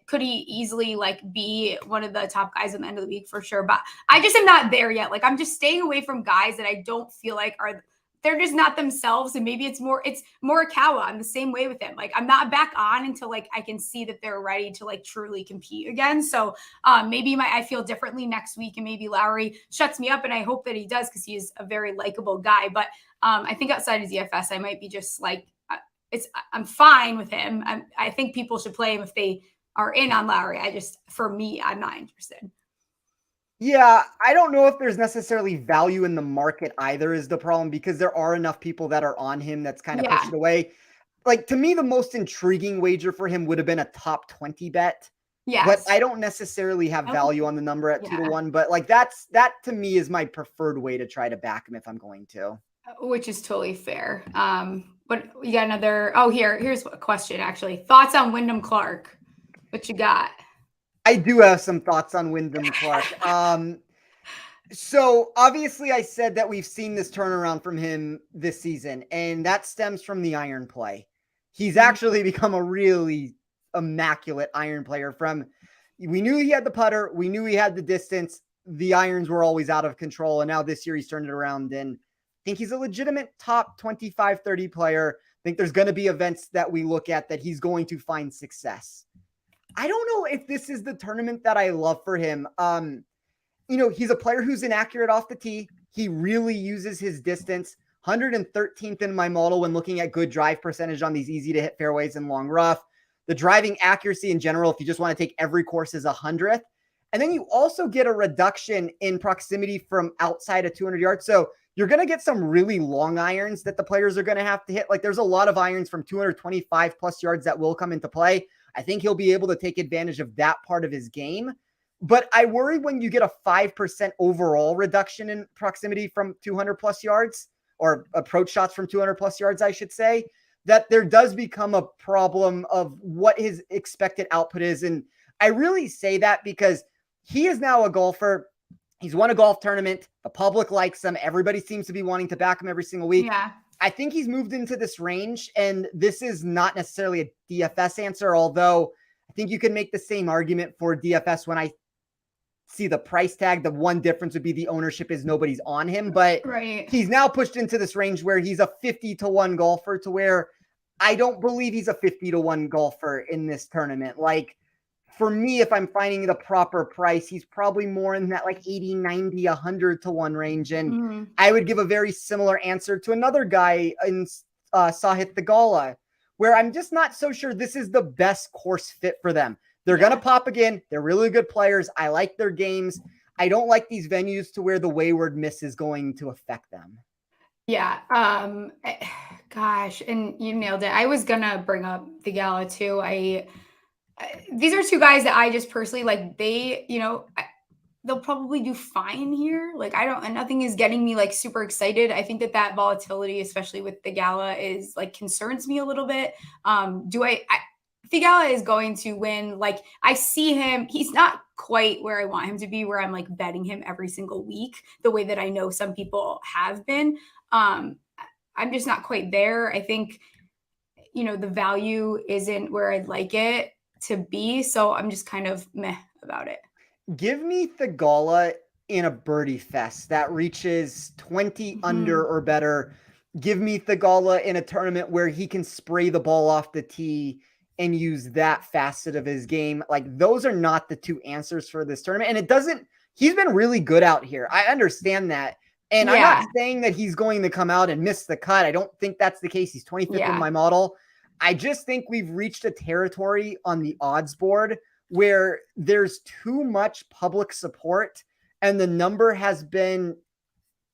could he easily be one of the top guys at the end of the week? For sure. But I just am not there yet. I'm just staying away from guys that I don't feel like they're just not themselves. And maybe it's Morikawa. I'm the same way with him. I'm not back on until I can see that they're ready to truly compete again. So maybe I feel differently next week, and maybe Lowry shuts me up, and I hope that he does, because he is a very likable guy. But I think outside of DFS, I might be just I'm fine with him. I think people should play him if they are in on Lowry. For me, I'm not interested. Yeah, I don't know if there's necessarily value in the market either is the problem, because there are enough people that are on him that's kind of pushed away. To me, the most intriguing wager for him would have been a top 20 bet. Yes. But I don't necessaryou have value on the number at 2-1. But that to me is my preferred way to try to back him if I'm going to. Which is totally fair. But you got another. Oh, here's a question actually. Thoughts on Wyndham Clark? What you got? I do have some thoughts on Wyndham Clark. So obviously I said that we've seen this turnaround from him this season, and that stems from the iron play. He's actually become a really immaculate iron player. We knew he had the putter. We knew he had the distance. The irons were always out of control. And now this year he's turned it around, and I think he's a legitimate top 25, 30 player. I think there's going to be events that we look at that he's going to find success. I don't know if this is the tournament that I love for him. He's a player who's inaccurate off the tee. He really uses his distance. 113th in my model when looking at good drive percentage on these easy to hit fairways and long rough. The driving accuracy in general, if you just want to take every course, is 100th. And then you also get a reduction in proximity from outside of 200 yards. So you're going to get some really long irons that the players are going to have to hit. Like there's a lot of irons from 225 plus yards that will come into play. I think he'll be able to take advantage of that part of his game. But I worry when you get a 5% overall reduction in proximity from 200 plus yards, or approach shots from 200 plus yards, I should say, that there does become a problem of what his expected output is. And I really say that because he is now a golfer. He's won a golf tournament. The public likes him. Everybody seems to be wanting to back him every single week. Yeah. I think he's moved into this range, and this is not necessarily a DFS answer, although I think you can make the same argument for DFS when I see the price tag. The one difference would be the ownership is nobody's on him, but he's now pushed into this range where he's a 50-1 golfer, to where I don't believe he's a 50-1 golfer in this tournament. Like for me, if I'm finding the proper price, he's probably more in that like 80, 90, 100-1 range. And I would give a very similar answer to another guy in Sahith Theegala, where I'm just not so sure this is the best course fit for them. They're going to pop again. They're really good players. I like their games. I don't like these venues to where the wayward miss is going to affect them. Yeah. Gosh, and you nailed it. I was going to bring up the Gala too. These are two guys that I just personally like. They, they'll probably do fine here. Like nothing is getting me like super excited. I think that volatility, especially with the Gala, is like concerns me a little bit. Theegala is going to win. Like I see him, he's not quite where I want him to be, where I'm like betting him every single week, the way that I know some people have been. I'm just not quite there. I think, the value isn't where I'd like it to be. So I'm just kind of meh about it. Give me Theegala in a birdie fest that reaches 20 under or better. Give me Theegala in a tournament where he can spray the ball off the tee and use that facet of his game. Like those are not the two answers for this tournament. And he's been really good out here. I understand that. And I'm not saying that he's going to come out and miss the cut. I don't think that's the case. He's 25th in my model. I just think we've reached a territory on the odds board where there's too much public support and the number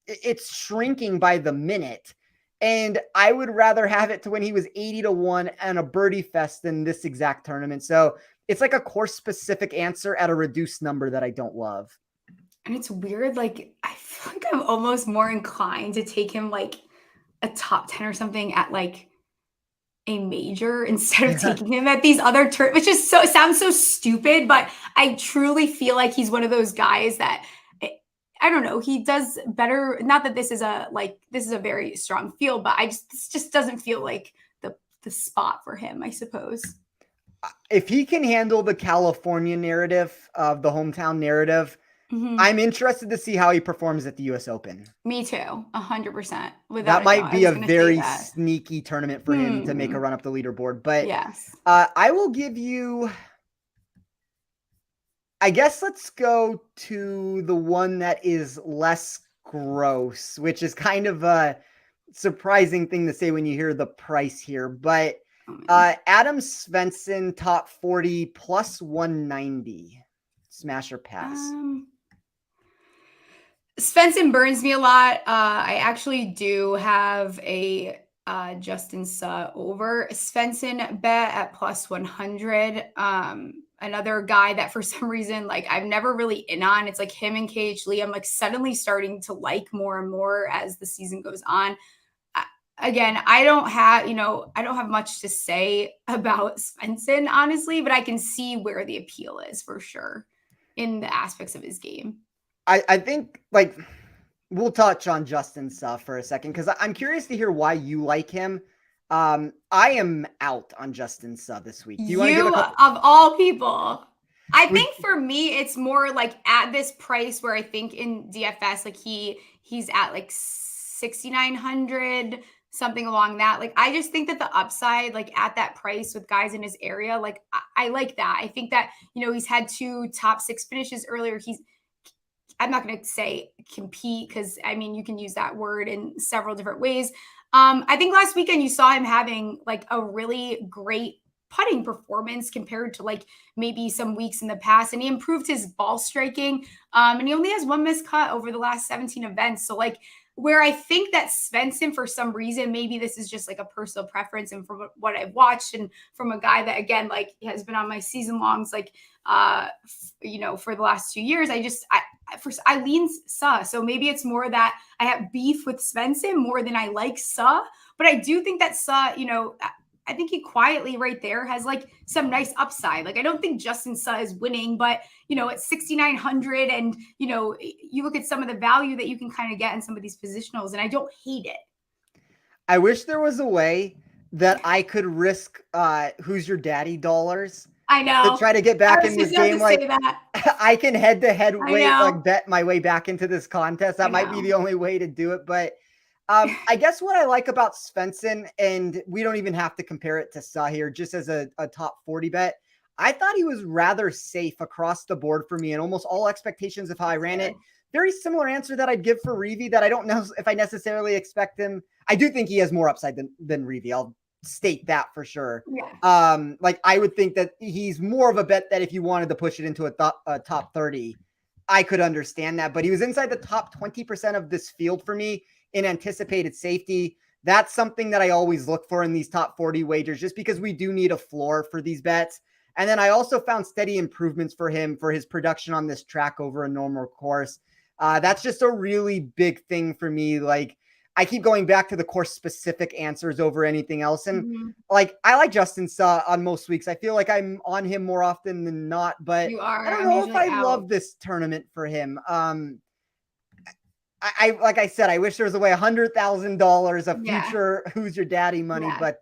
it's shrinking by the minute. And I would rather have it to when he was 80-1 and a birdie fest than this exact tournament. So it's like a course specific answer at a reduced number that I don't love. And it's weird. Like, I feel like I'm almost more inclined to take him like a top 10 or something at like a major instead of taking him at these other which is sounds so stupid, but I truly feel like he's one of those guys that I don't know, he does better. Not that this is a very strong field, but this just doesn't feel like the spot for him, I suppose. If he can handle the California narrative of the hometown narrative, I'm interested to see how he performs at the US Open. Me too. 100%. That might be a very sneaky tournament for him to make a run up the leaderboard. But yes, I will give you, I guess let's go to the one that is less gross, which is kind of a surprising thing to say when you hear the price here. But Adam Svensson, top 40 plus 190. Smash or pass? Svensson burns me a lot. I actually do have a Justin Suh over Svensson bet at plus 100. Another guy that for some reason, like I've never really in on. It's like him and KH Lee. I'm like suddenly starting to like more and more as the season goes on. Again, I don't have much to say about Svensson, honestly, but I can see where the appeal is for sure in the aspects of his game. I think like we'll touch on Justin Suh for a second because I'm curious to hear why you like him. I am out on Justin Suh this week. Do you want to give of all people? I think for me, it's more like at this price where I think in DFS, like he's at like 6,900, something along that. Like, I just think that the upside, like at that price with guys in his area, like I like that. I think that, he's had 2 top 6 finishes earlier. He I'm not going to say compete, because I mean, you can use that word in several different ways. I think last weekend you saw him having like a really great putting performance compared to like maybe some weeks in the past, and he improved his ball striking. And he only has one missed cut over the last 17 events. So like, where I think that Svensson, for some reason, maybe this is just like a personal preference, and from what I've watched, and from a guy that, again, like has been on my season longs, like, for the last 2 years, I lean Suh. So maybe it's more that I have beef with Svensson more than I like Suh. But I do think that Suh, I think he quietly right there has like some nice upside. Like, I don't think Justin Suh is winning, but at 6,900, and you look at some of the value that you can kind of get in some of these positionals, and I don't hate it. I wish there was a way that I could risk Who's Your Daddy dollars. I know. To try to get back in this game. Like, I can head-to-head bet my way back into this contest. That might be the only way to do it. But I guess what I like about Svensson, and we don't even have to compare it to Suh here, just as a top 40 bet, I thought he was rather safe across the board for me, and almost all expectations of how I ran it. Very similar answer that I'd give for Reavie, that I don't know if I necessarily expect him. I do think he has more upside than Reavie. I'll state that for sure. Yeah. Like, I would think that he's more of a bet that if you wanted to push it into a top 30, I could understand that. But he was inside the top 20% of this field for me in anticipated safety. That's something that I always look for in these top 40 wagers, just because we do need a floor for these bets. And then I also found steady improvements for him for his production on this track over a normal course. That's just a really big thing for me. Like, I keep going back to the course specific answers over anything else. And like, I like Justin Suh on most weeks. I feel like I'm on him more often than not, but I don't know if I love this tournament for him. I like I said, I wish there was a way, $100,000 of future Who's Your Daddy money, but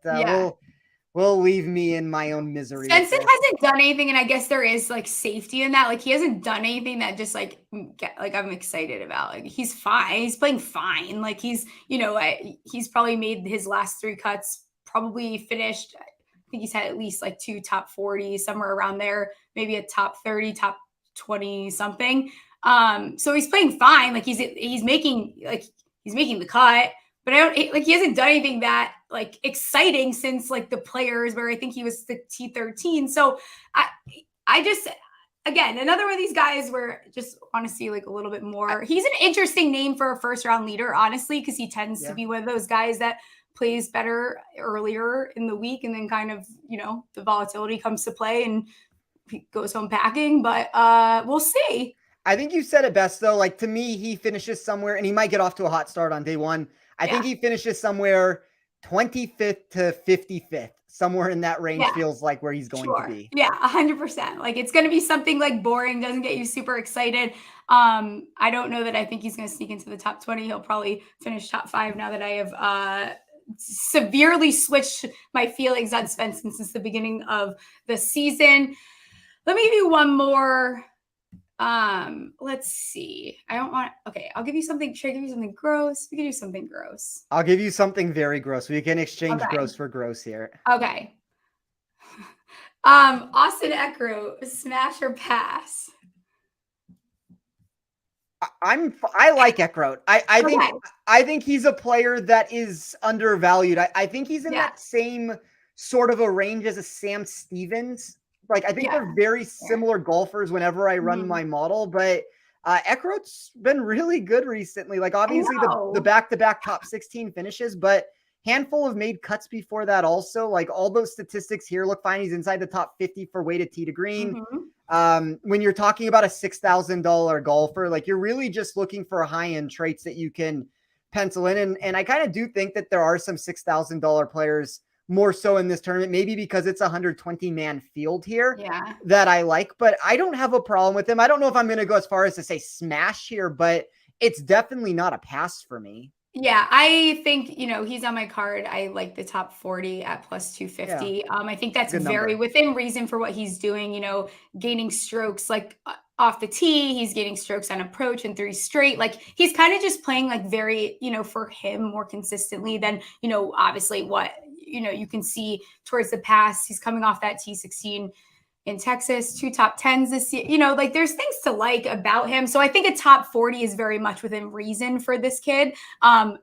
will leave me in my own misery. Svensson hasn't done anything, and I guess there is like safety in that. Like, he hasn't done anything that just like I'm excited about. Like, he's fine. He's playing fine. Like, he's probably made his last 3 cuts, probably finished. I think he's had at least like 2 top 40, somewhere around there, maybe a top 30, top 20 something. So he's playing fine. Like, he's making the cut. But he hasn't done anything that like exciting since like the Players, where I think he was the T13. So I just, again, another one of these guys where I just want to see like a little bit more. He's an interesting name for a first round leader, honestly, because he tends to be one of those guys that plays better earlier in the week, and then kind of, the volatility comes to play and he goes home packing. But we'll see. I think you said it best, though. Like, to me, he finishes somewhere, and he might get off to a hot start on day one. I think he finishes somewhere 25th to 55th, somewhere in that range feels like where he's going to be. Yeah, 100%. Like, it's going to be something like boring, doesn't get you super excited. I don't know that I think he's going to sneak into the top 20. He'll probably finish top 5 now that I have severely switched my feelings on Svensson since the beginning of the season. Let me give you one more. Let's see. I'll give you something. Should I give you something gross? We can do something gross. I'll give you something very gross. We can exchange gross for gross here. Okay. Austin Eckroat, smash or pass? I like Eckroat. I think he's a player that is undervalued. I think he's in that same sort of a range as a Sam Stevens. Like, I think they're very similar golfers whenever I run my model, but Eckroat's been really good recently. Like, obviously the back-to-back top 16 finishes, but handful have made cuts before that also. Like, all those statistics here look fine. He's inside the top 50 for weighted tee to green. When you're talking about a $6,000 golfer, like, you're really just looking for high-end traits that you can pencil in. And I kind of do think that there are some $6,000 players more so in this tournament, maybe because it's a 120-man field here that I like, but I don't have a problem with him. I don't know if I'm going to go as far as to say smash here, but it's definitely not a pass for me. Yeah, I think, he's on my card. I like the top 40 at plus 250. I think that's very within reason for what he's doing, gaining strokes like off the tee. He's gaining strokes on approach and 3 straight. Like, he's kind of just playing like very, for him more consistently than, obviously what, you can see towards the pass. He's coming off that T16 in Texas, 2 top 10s this year. You know, like there's things to like about him. So I think a top 40 is very much within reason for this kid. I'm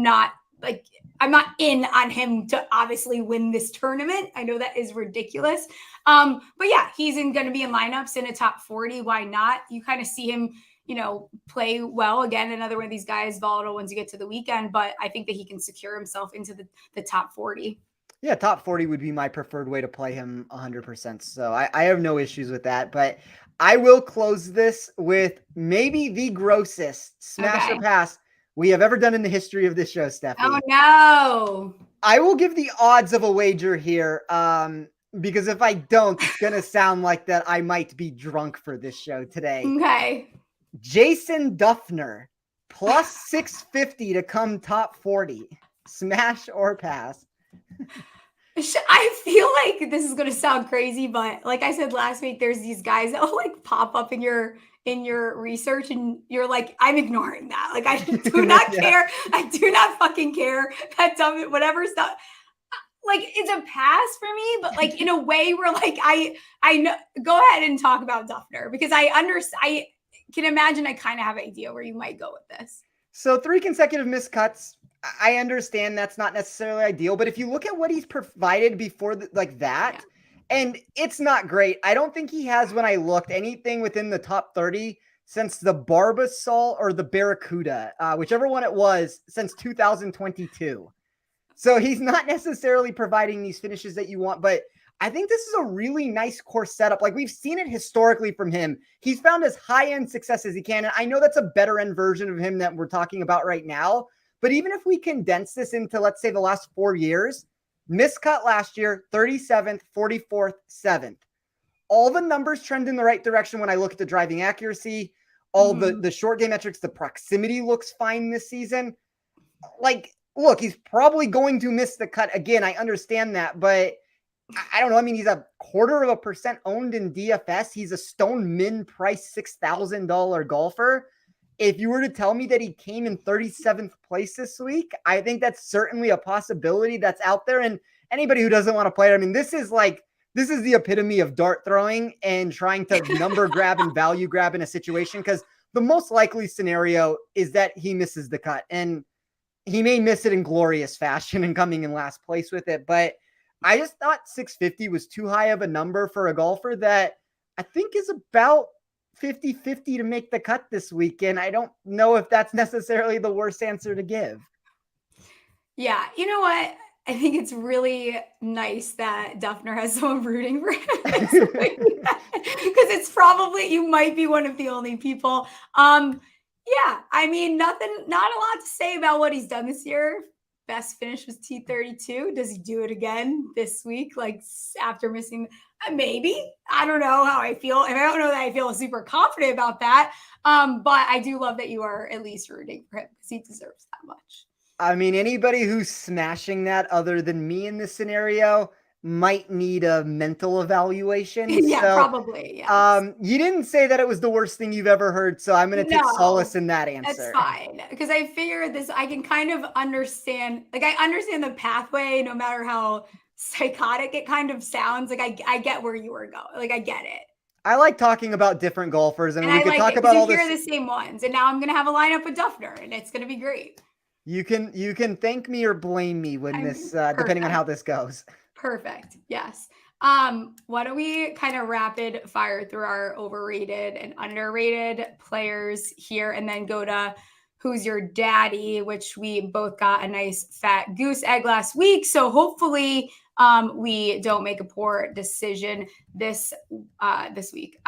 not in on him to obviously win this tournament. I know that is ridiculous. But yeah, he's going to be in lineups in a top 40. Why not? You kind of see him, you know, play well. Again, another one of these guys, volatile once you get to the weekend, but I think that he can secure himself into the top 40. Yeah, top 40 would be my preferred way to play him 100%. So I have no issues with that. But I will close this with maybe the grossest smash or pass we have ever done in the history of this show, Stephie. Oh, no. I will give the odds of a wager here because if I don't, it's going to sound like that I might be drunk for this show today. Okay. Jason Duffner, plus 650 to come top 40. Smash or pass? I feel like this is going to sound crazy, but like I said last week, there's these guys that will like pop up in your research and you're like, I'm ignoring that. Like I do not care. I do not fucking care. That dumb whatever stuff. Like it's a pass for me, but like in a way where like I know. Go ahead and talk about Duffner because I can imagine I kind of have an idea where you might go with this. So 3 consecutive missed cuts. I understand that's not necessarily ideal, but if you look at what he's provided before and it's not great. I don't think he has, when I looked, anything within the top 30 since the Barbasol or the Barracuda, whichever one it was, since 2022. So he's not necessarily providing these finishes that you want, but I think this is a really nice course setup. Like we've seen it historically from him. He's found as high-end success as he can. And I know that's a better end version of him that we're talking about right now. But even if we condense this into, let's say, the last 4 years, miscut last year, 37th, 44th, 7th. All the numbers trend in the right direction when I look at the driving accuracy, all the short game metrics, the proximity looks fine this season. Like, look, he's probably going to miss the cut again. I understand that, but I don't know. I mean, he's 0.25% owned in DFS. He's a stone min price $6,000 golfer. If you were to tell me that he came in 37th place this week, I think that's certainly a possibility that's out there. And anybody who doesn't want to play it, I mean, this is the epitome of dart throwing and trying to number grab and value grab in a situation, because the most likely scenario is that he misses the cut, and he may miss it in glorious fashion and coming in last place with it. But I just thought 650 was too high of a number for a golfer that I think is about 50-50 to make the cut this weekend. I don't know if that's necessarily the worst answer to give. Yeah, you know what? I think it's really nice that Duffner has someone rooting for him because it's probably, you might be one of the only people. Yeah, I mean, not a lot to say about what he's done this year. Best finish was T32. Does he do it again this week? Like after missing, maybe. I don't know how I feel. And I don't know that I feel super confident about that. But I do love that you are at least rooting for him because he deserves that much. I mean, anybody who's smashing that other than me in this scenario might need a mental evaluation. Yeah, so, probably. Yes. You didn't say that it was the worst thing you've ever heard, so I'm going to take solace in that answer. That's fine, because I figure this, I can kind of understand, like I understand the pathway, no matter how psychotic it kind of sounds. Like I get where you were going. Like I get it. I like talking about different golfers, and we can talk about all this. You hear the same ones, and now I'm going to have a lineup with Duffner, and it's going to be great. You can thank me or blame me when depending on how this goes. Perfect. Yes. Why don't we kind of rapid fire through our overrated and underrated players here, and then go to who's your daddy, which we both got a nice fat goose egg last week. So hopefully we don't make a poor decision this week.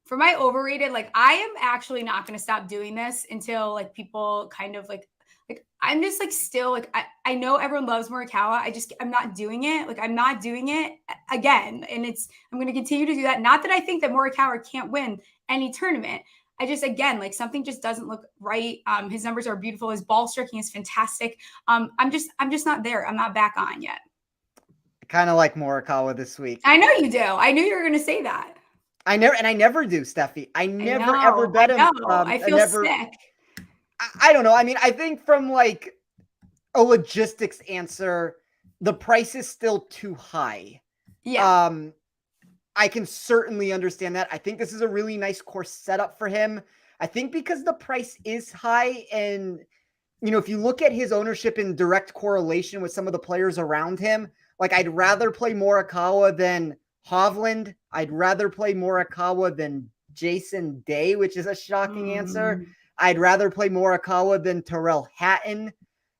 For my overrated, like I am actually not going to stop doing this until like people kind of like I'm just like still like I know everyone loves Morikawa. I'm not doing it. Like I'm not doing it again, and I'm going to continue to do that. Not that I think that Morikawa can't win any tournament. I just, again, like something just doesn't look right. His numbers are beautiful. His ball striking is fantastic. I'm just not there. I'm not back on yet. Kind of like Morikawa this week. I know you do. I knew you were going to say that. I never do, Stephie. I never ever bet him. I feel sick. I don't know. I mean, I think from like a logistics answer, the price is still too high. Yeah. I can certainly understand that. I think this is a really nice course setup for him. I think because the price is high and, if you look at his ownership in direct correlation with some of the players around him, like I'd rather play Morikawa than Hovland. I'd rather play Morikawa than Jason Day, which is a shocking answer. I'd rather play Morikawa than Tyrrell Hatton.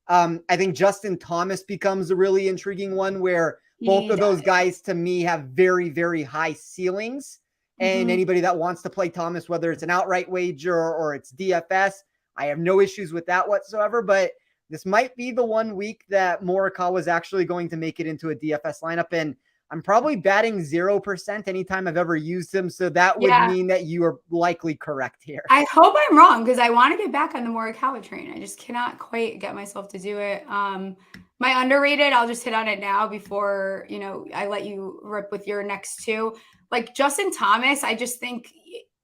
I think Justin Thomas becomes a really intriguing one where both of those guys to me have very, very high ceilings. And anybody that wants to play Thomas, whether it's an outright wager or it's DFS, I have no issues with that whatsoever. But this might be the one week that Morikawa is actually going to make it into a DFS lineup. And I'm probably batting 0% anytime I've ever used him. So that would mean that you are likely correct here. I hope I'm wrong because I want to get back on the Morikawa train. I just cannot quite get myself to do it. My underrated, I'll just hit on it now before, I let you rip with your next two. Like Justin Thomas, I just think,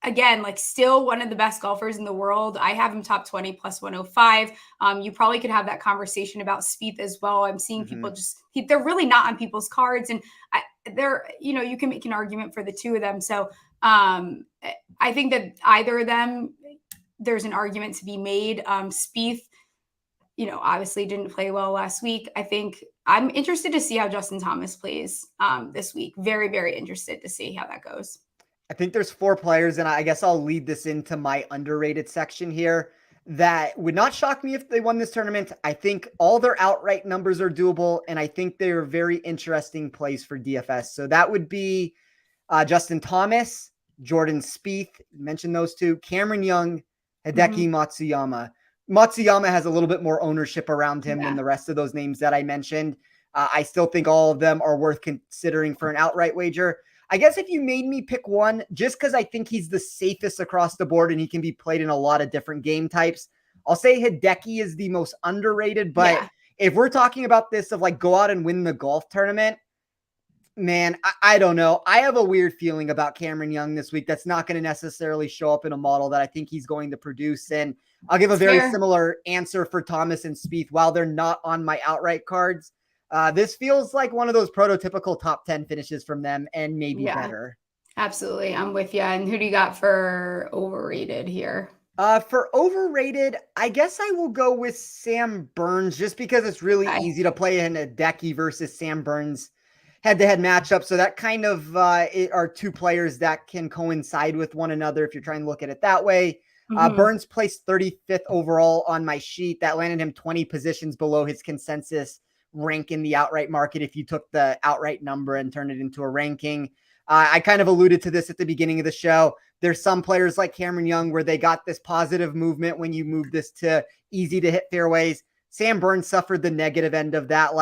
again, like still one of the best golfers in the world. I have him top 20 plus 105. You probably could have that conversation about Spieth as well. I'm seeing people they're really not on people's cards. And you can make an argument for the two of them. So I think that either of them, there's an argument to be made. Spieth, obviously didn't play well last week. I think I'm interested to see how Justin Thomas plays this week. Very, very interested to see how that goes. I think there's 4 players, and I guess I'll lead this into my underrated section here, that would not shock me if they won this tournament. I think all their outright numbers are doable, and I think they're very interesting plays for DFS. So that would be Justin Thomas, Jordan Spieth, mentioned those two, Cameron Young, Hideki Matsuyama. Matsuyama has a little bit more ownership around him than the rest of those names that I mentioned. I still think all of them are worth considering for an outright wager. I guess if you made me pick one, just because I think he's the safest across the board and he can be played in a lot of different game types, I'll say Hideki is the most underrated. But if we're talking about this of like go out and win the golf tournament, man, I don't know. I have a weird feeling about Cameron Young this week that's not going to necessarily show up in a model that I think he's going to produce. And I'll give a very similar answer for Thomas and Spieth. While they're not on my outright cards, this feels like one of those prototypical top 10 finishes from them and maybe better. Absolutely. I'm with you. And who do you got for overrated here? For overrated, I guess I will go with Sam Burns just because it's really easy to play in a Hideki versus Sam Burns head-to-head matchup. So that kind of are two players that can coincide with one another if you're trying to look at it that way. Burns placed 35th overall on my sheet. That landed him 20 positions below his consensus rank in the outright market if you took the outright number and turned it into a ranking. I kind of alluded to this at the beginning of the show. There's some players like Cameron Young where they got this positive movement when you move this to easy to hit fairways. Sam Burns suffered the negative end of that.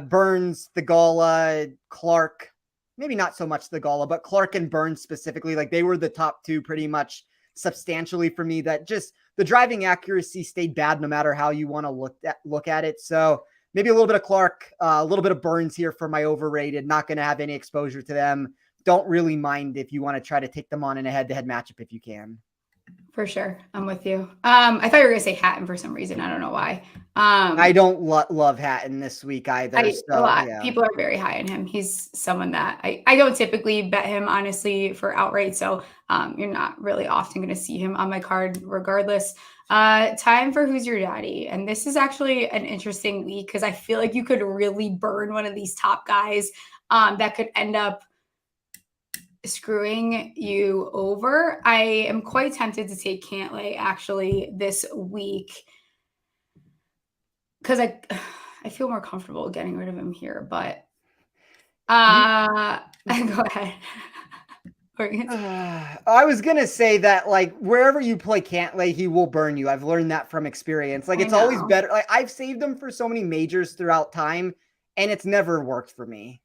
Burns, Theegala, Clark, maybe not so much Theegala, but Clark and Burns specifically, like they were the top two pretty much substantially for me. That just the driving accuracy stayed bad no matter how you want to look at it. So maybe a little bit of Clark, a little bit of Burns here for my overrated. Not going to have any exposure to them. Don't really mind if you want to try to take them on in a head-to-head matchup if you can. For sure. I'm with you. I thought you were going to say Hatton for some reason. I don't know why. I don't love Hatton this week either. A lot. Yeah. People are very high on him. He's someone that I don't typically bet him, honestly, for outright. So you're not really often going to see him on my card regardless. Time for Who's Your Daddy. And this is actually an interesting week because I feel like you could really burn one of these top guys that could end up screwing you over. I am quite tempted to take Cantlay actually this week because I feel more comfortable getting rid of him here, but go ahead. I was going to say that like wherever you play Cantlay, he will burn you. I've learned that from experience. Like it's always better. Like I've saved him for so many majors throughout time and it's never worked for me.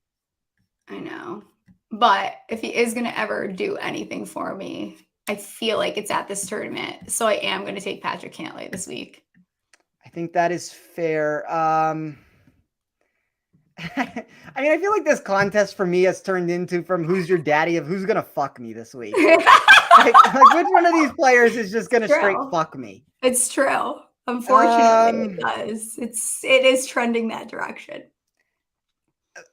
I know. But if he is going to ever do anything for me, I feel like it's at this tournament. So I am going to take Patrick Cantlay this week. I think that is fair. I mean, I feel like this contest for me has turned into from Who's Your Daddy of who's going to fuck me this week. like which one of these players is just going to straight fuck me? It's true. Unfortunately, it does. It is trending that direction.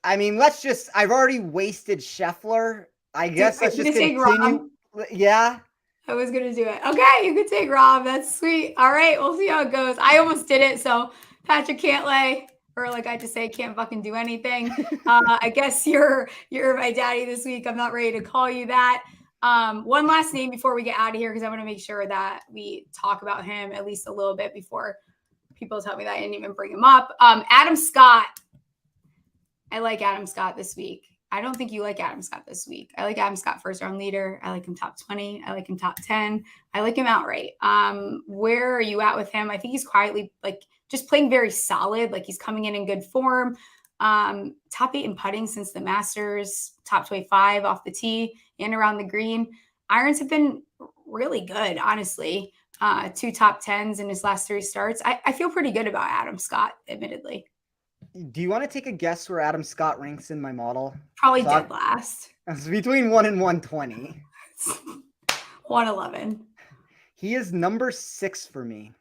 I mean, I've already wasted Scheffler. I guess let's just take continue. Yeah. I was going to do it. Okay, you can take Rob. That's sweet. All right, we'll see how it goes. I almost did it. So Patrick Cantlay, or like I just say, can't fucking do anything. I guess you're my daddy this week. I'm not ready to call you that. One last name before we get out of here, because I want to make sure that we talk about him at least a little bit before people tell me that I didn't even bring him up. Adam Scott. I like Adam Scott this week. I don't think you like Adam Scott this week. I like Adam Scott first round leader. I like him top 20. I like him top 10. I like him outright. Where are you at with him? I think he's quietly like just playing very solid. Like he's coming in good form. Top 8 in putting since the Masters, top 25 off the tee and around the green. Irons have been really good, honestly. 2 top 10s in his last 3 starts. I feel pretty good about Adam Scott, admittedly. Do you want to take a guess where Adam Scott ranks in my model? Probably dead last. It's between 1 and 120. 111. He is number 6 for me.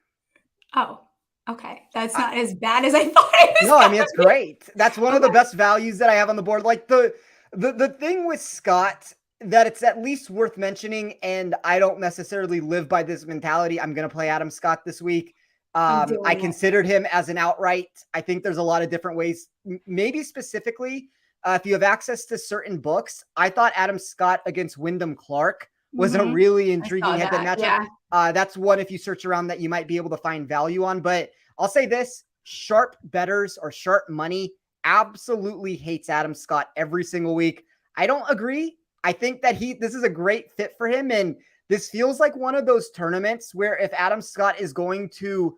Oh, okay. That's not as bad as I thought it was. No, I mean, it's great. That's one of the best values that I have on the board. Like the thing with Scott that it's at least worth mentioning, and I don't necessarily live by this mentality. I'm going to play Adam Scott this week. I considered him as an outright. I think there's a lot of different ways, maybe specifically if you have access to certain books. I thought Adam Scott against Wyndham Clark was a really intriguing head-to-head matchup. Yeah. That's one, if you search around, that you might be able to find value on. But I'll say this, sharp bettors or sharp money absolutely hates Adam Scott every single week. I don't agree. I think that this is a great fit for him. And this feels like one of those tournaments where if Adam Scott is going to,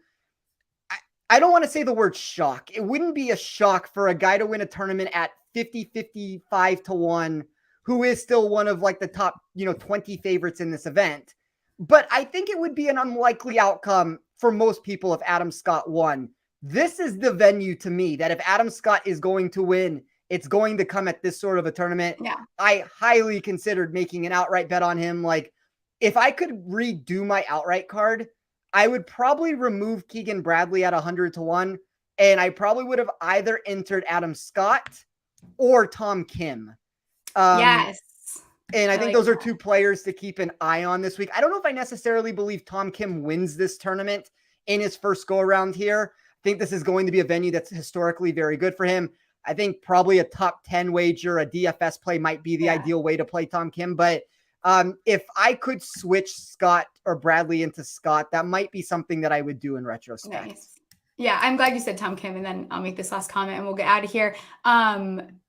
I don't want to say the word shock. It wouldn't be a shock for a guy to win a tournament at 50, 55 to 1, who is still one of like the top, 20 favorites in this event. But I think it would be an unlikely outcome for most people if Adam Scott won. This is the venue to me that if Adam Scott is going to win, it's going to come at this sort of a tournament. Yeah. I highly considered making an outright bet on him. Like if I could redo my outright card, I would probably remove Keegan Bradley at 100 to 1. And I probably would have either entered Adam Scott or Tom Kim. Yes. And I think those are 2 players to keep an eye on this week. I don't know if I necessarily believe Tom Kim wins this tournament in his first go around here. I think this is going to be a venue that's historically very good for him. I think probably a top 10 wager, a DFS play might be the ideal way to play Tom Kim. But if I could switch Scott or Bradley into Scott, that might be something that I would do in retrospect. Nice. Yeah, I'm glad you said Tom Kim, and then I'll make this last comment and we'll get out of here.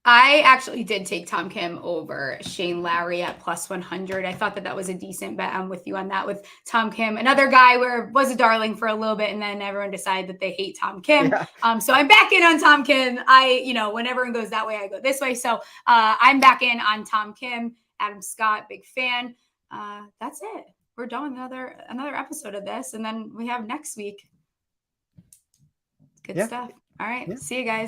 I actually did take Tom Kim over Shane Lowry at plus 100. I thought that was a decent bet. I'm with you on that with Tom Kim. Another guy where was a darling for a little bit, and then everyone decided that they hate Tom Kim. Yeah. So I'm back in on Tom Kim. When everyone goes that way, I go this way. So I'm back in on Tom Kim. Adam Scott, big fan. That's it. We're done with another episode of this, and then we have next week. Good stuff. All right. See you guys.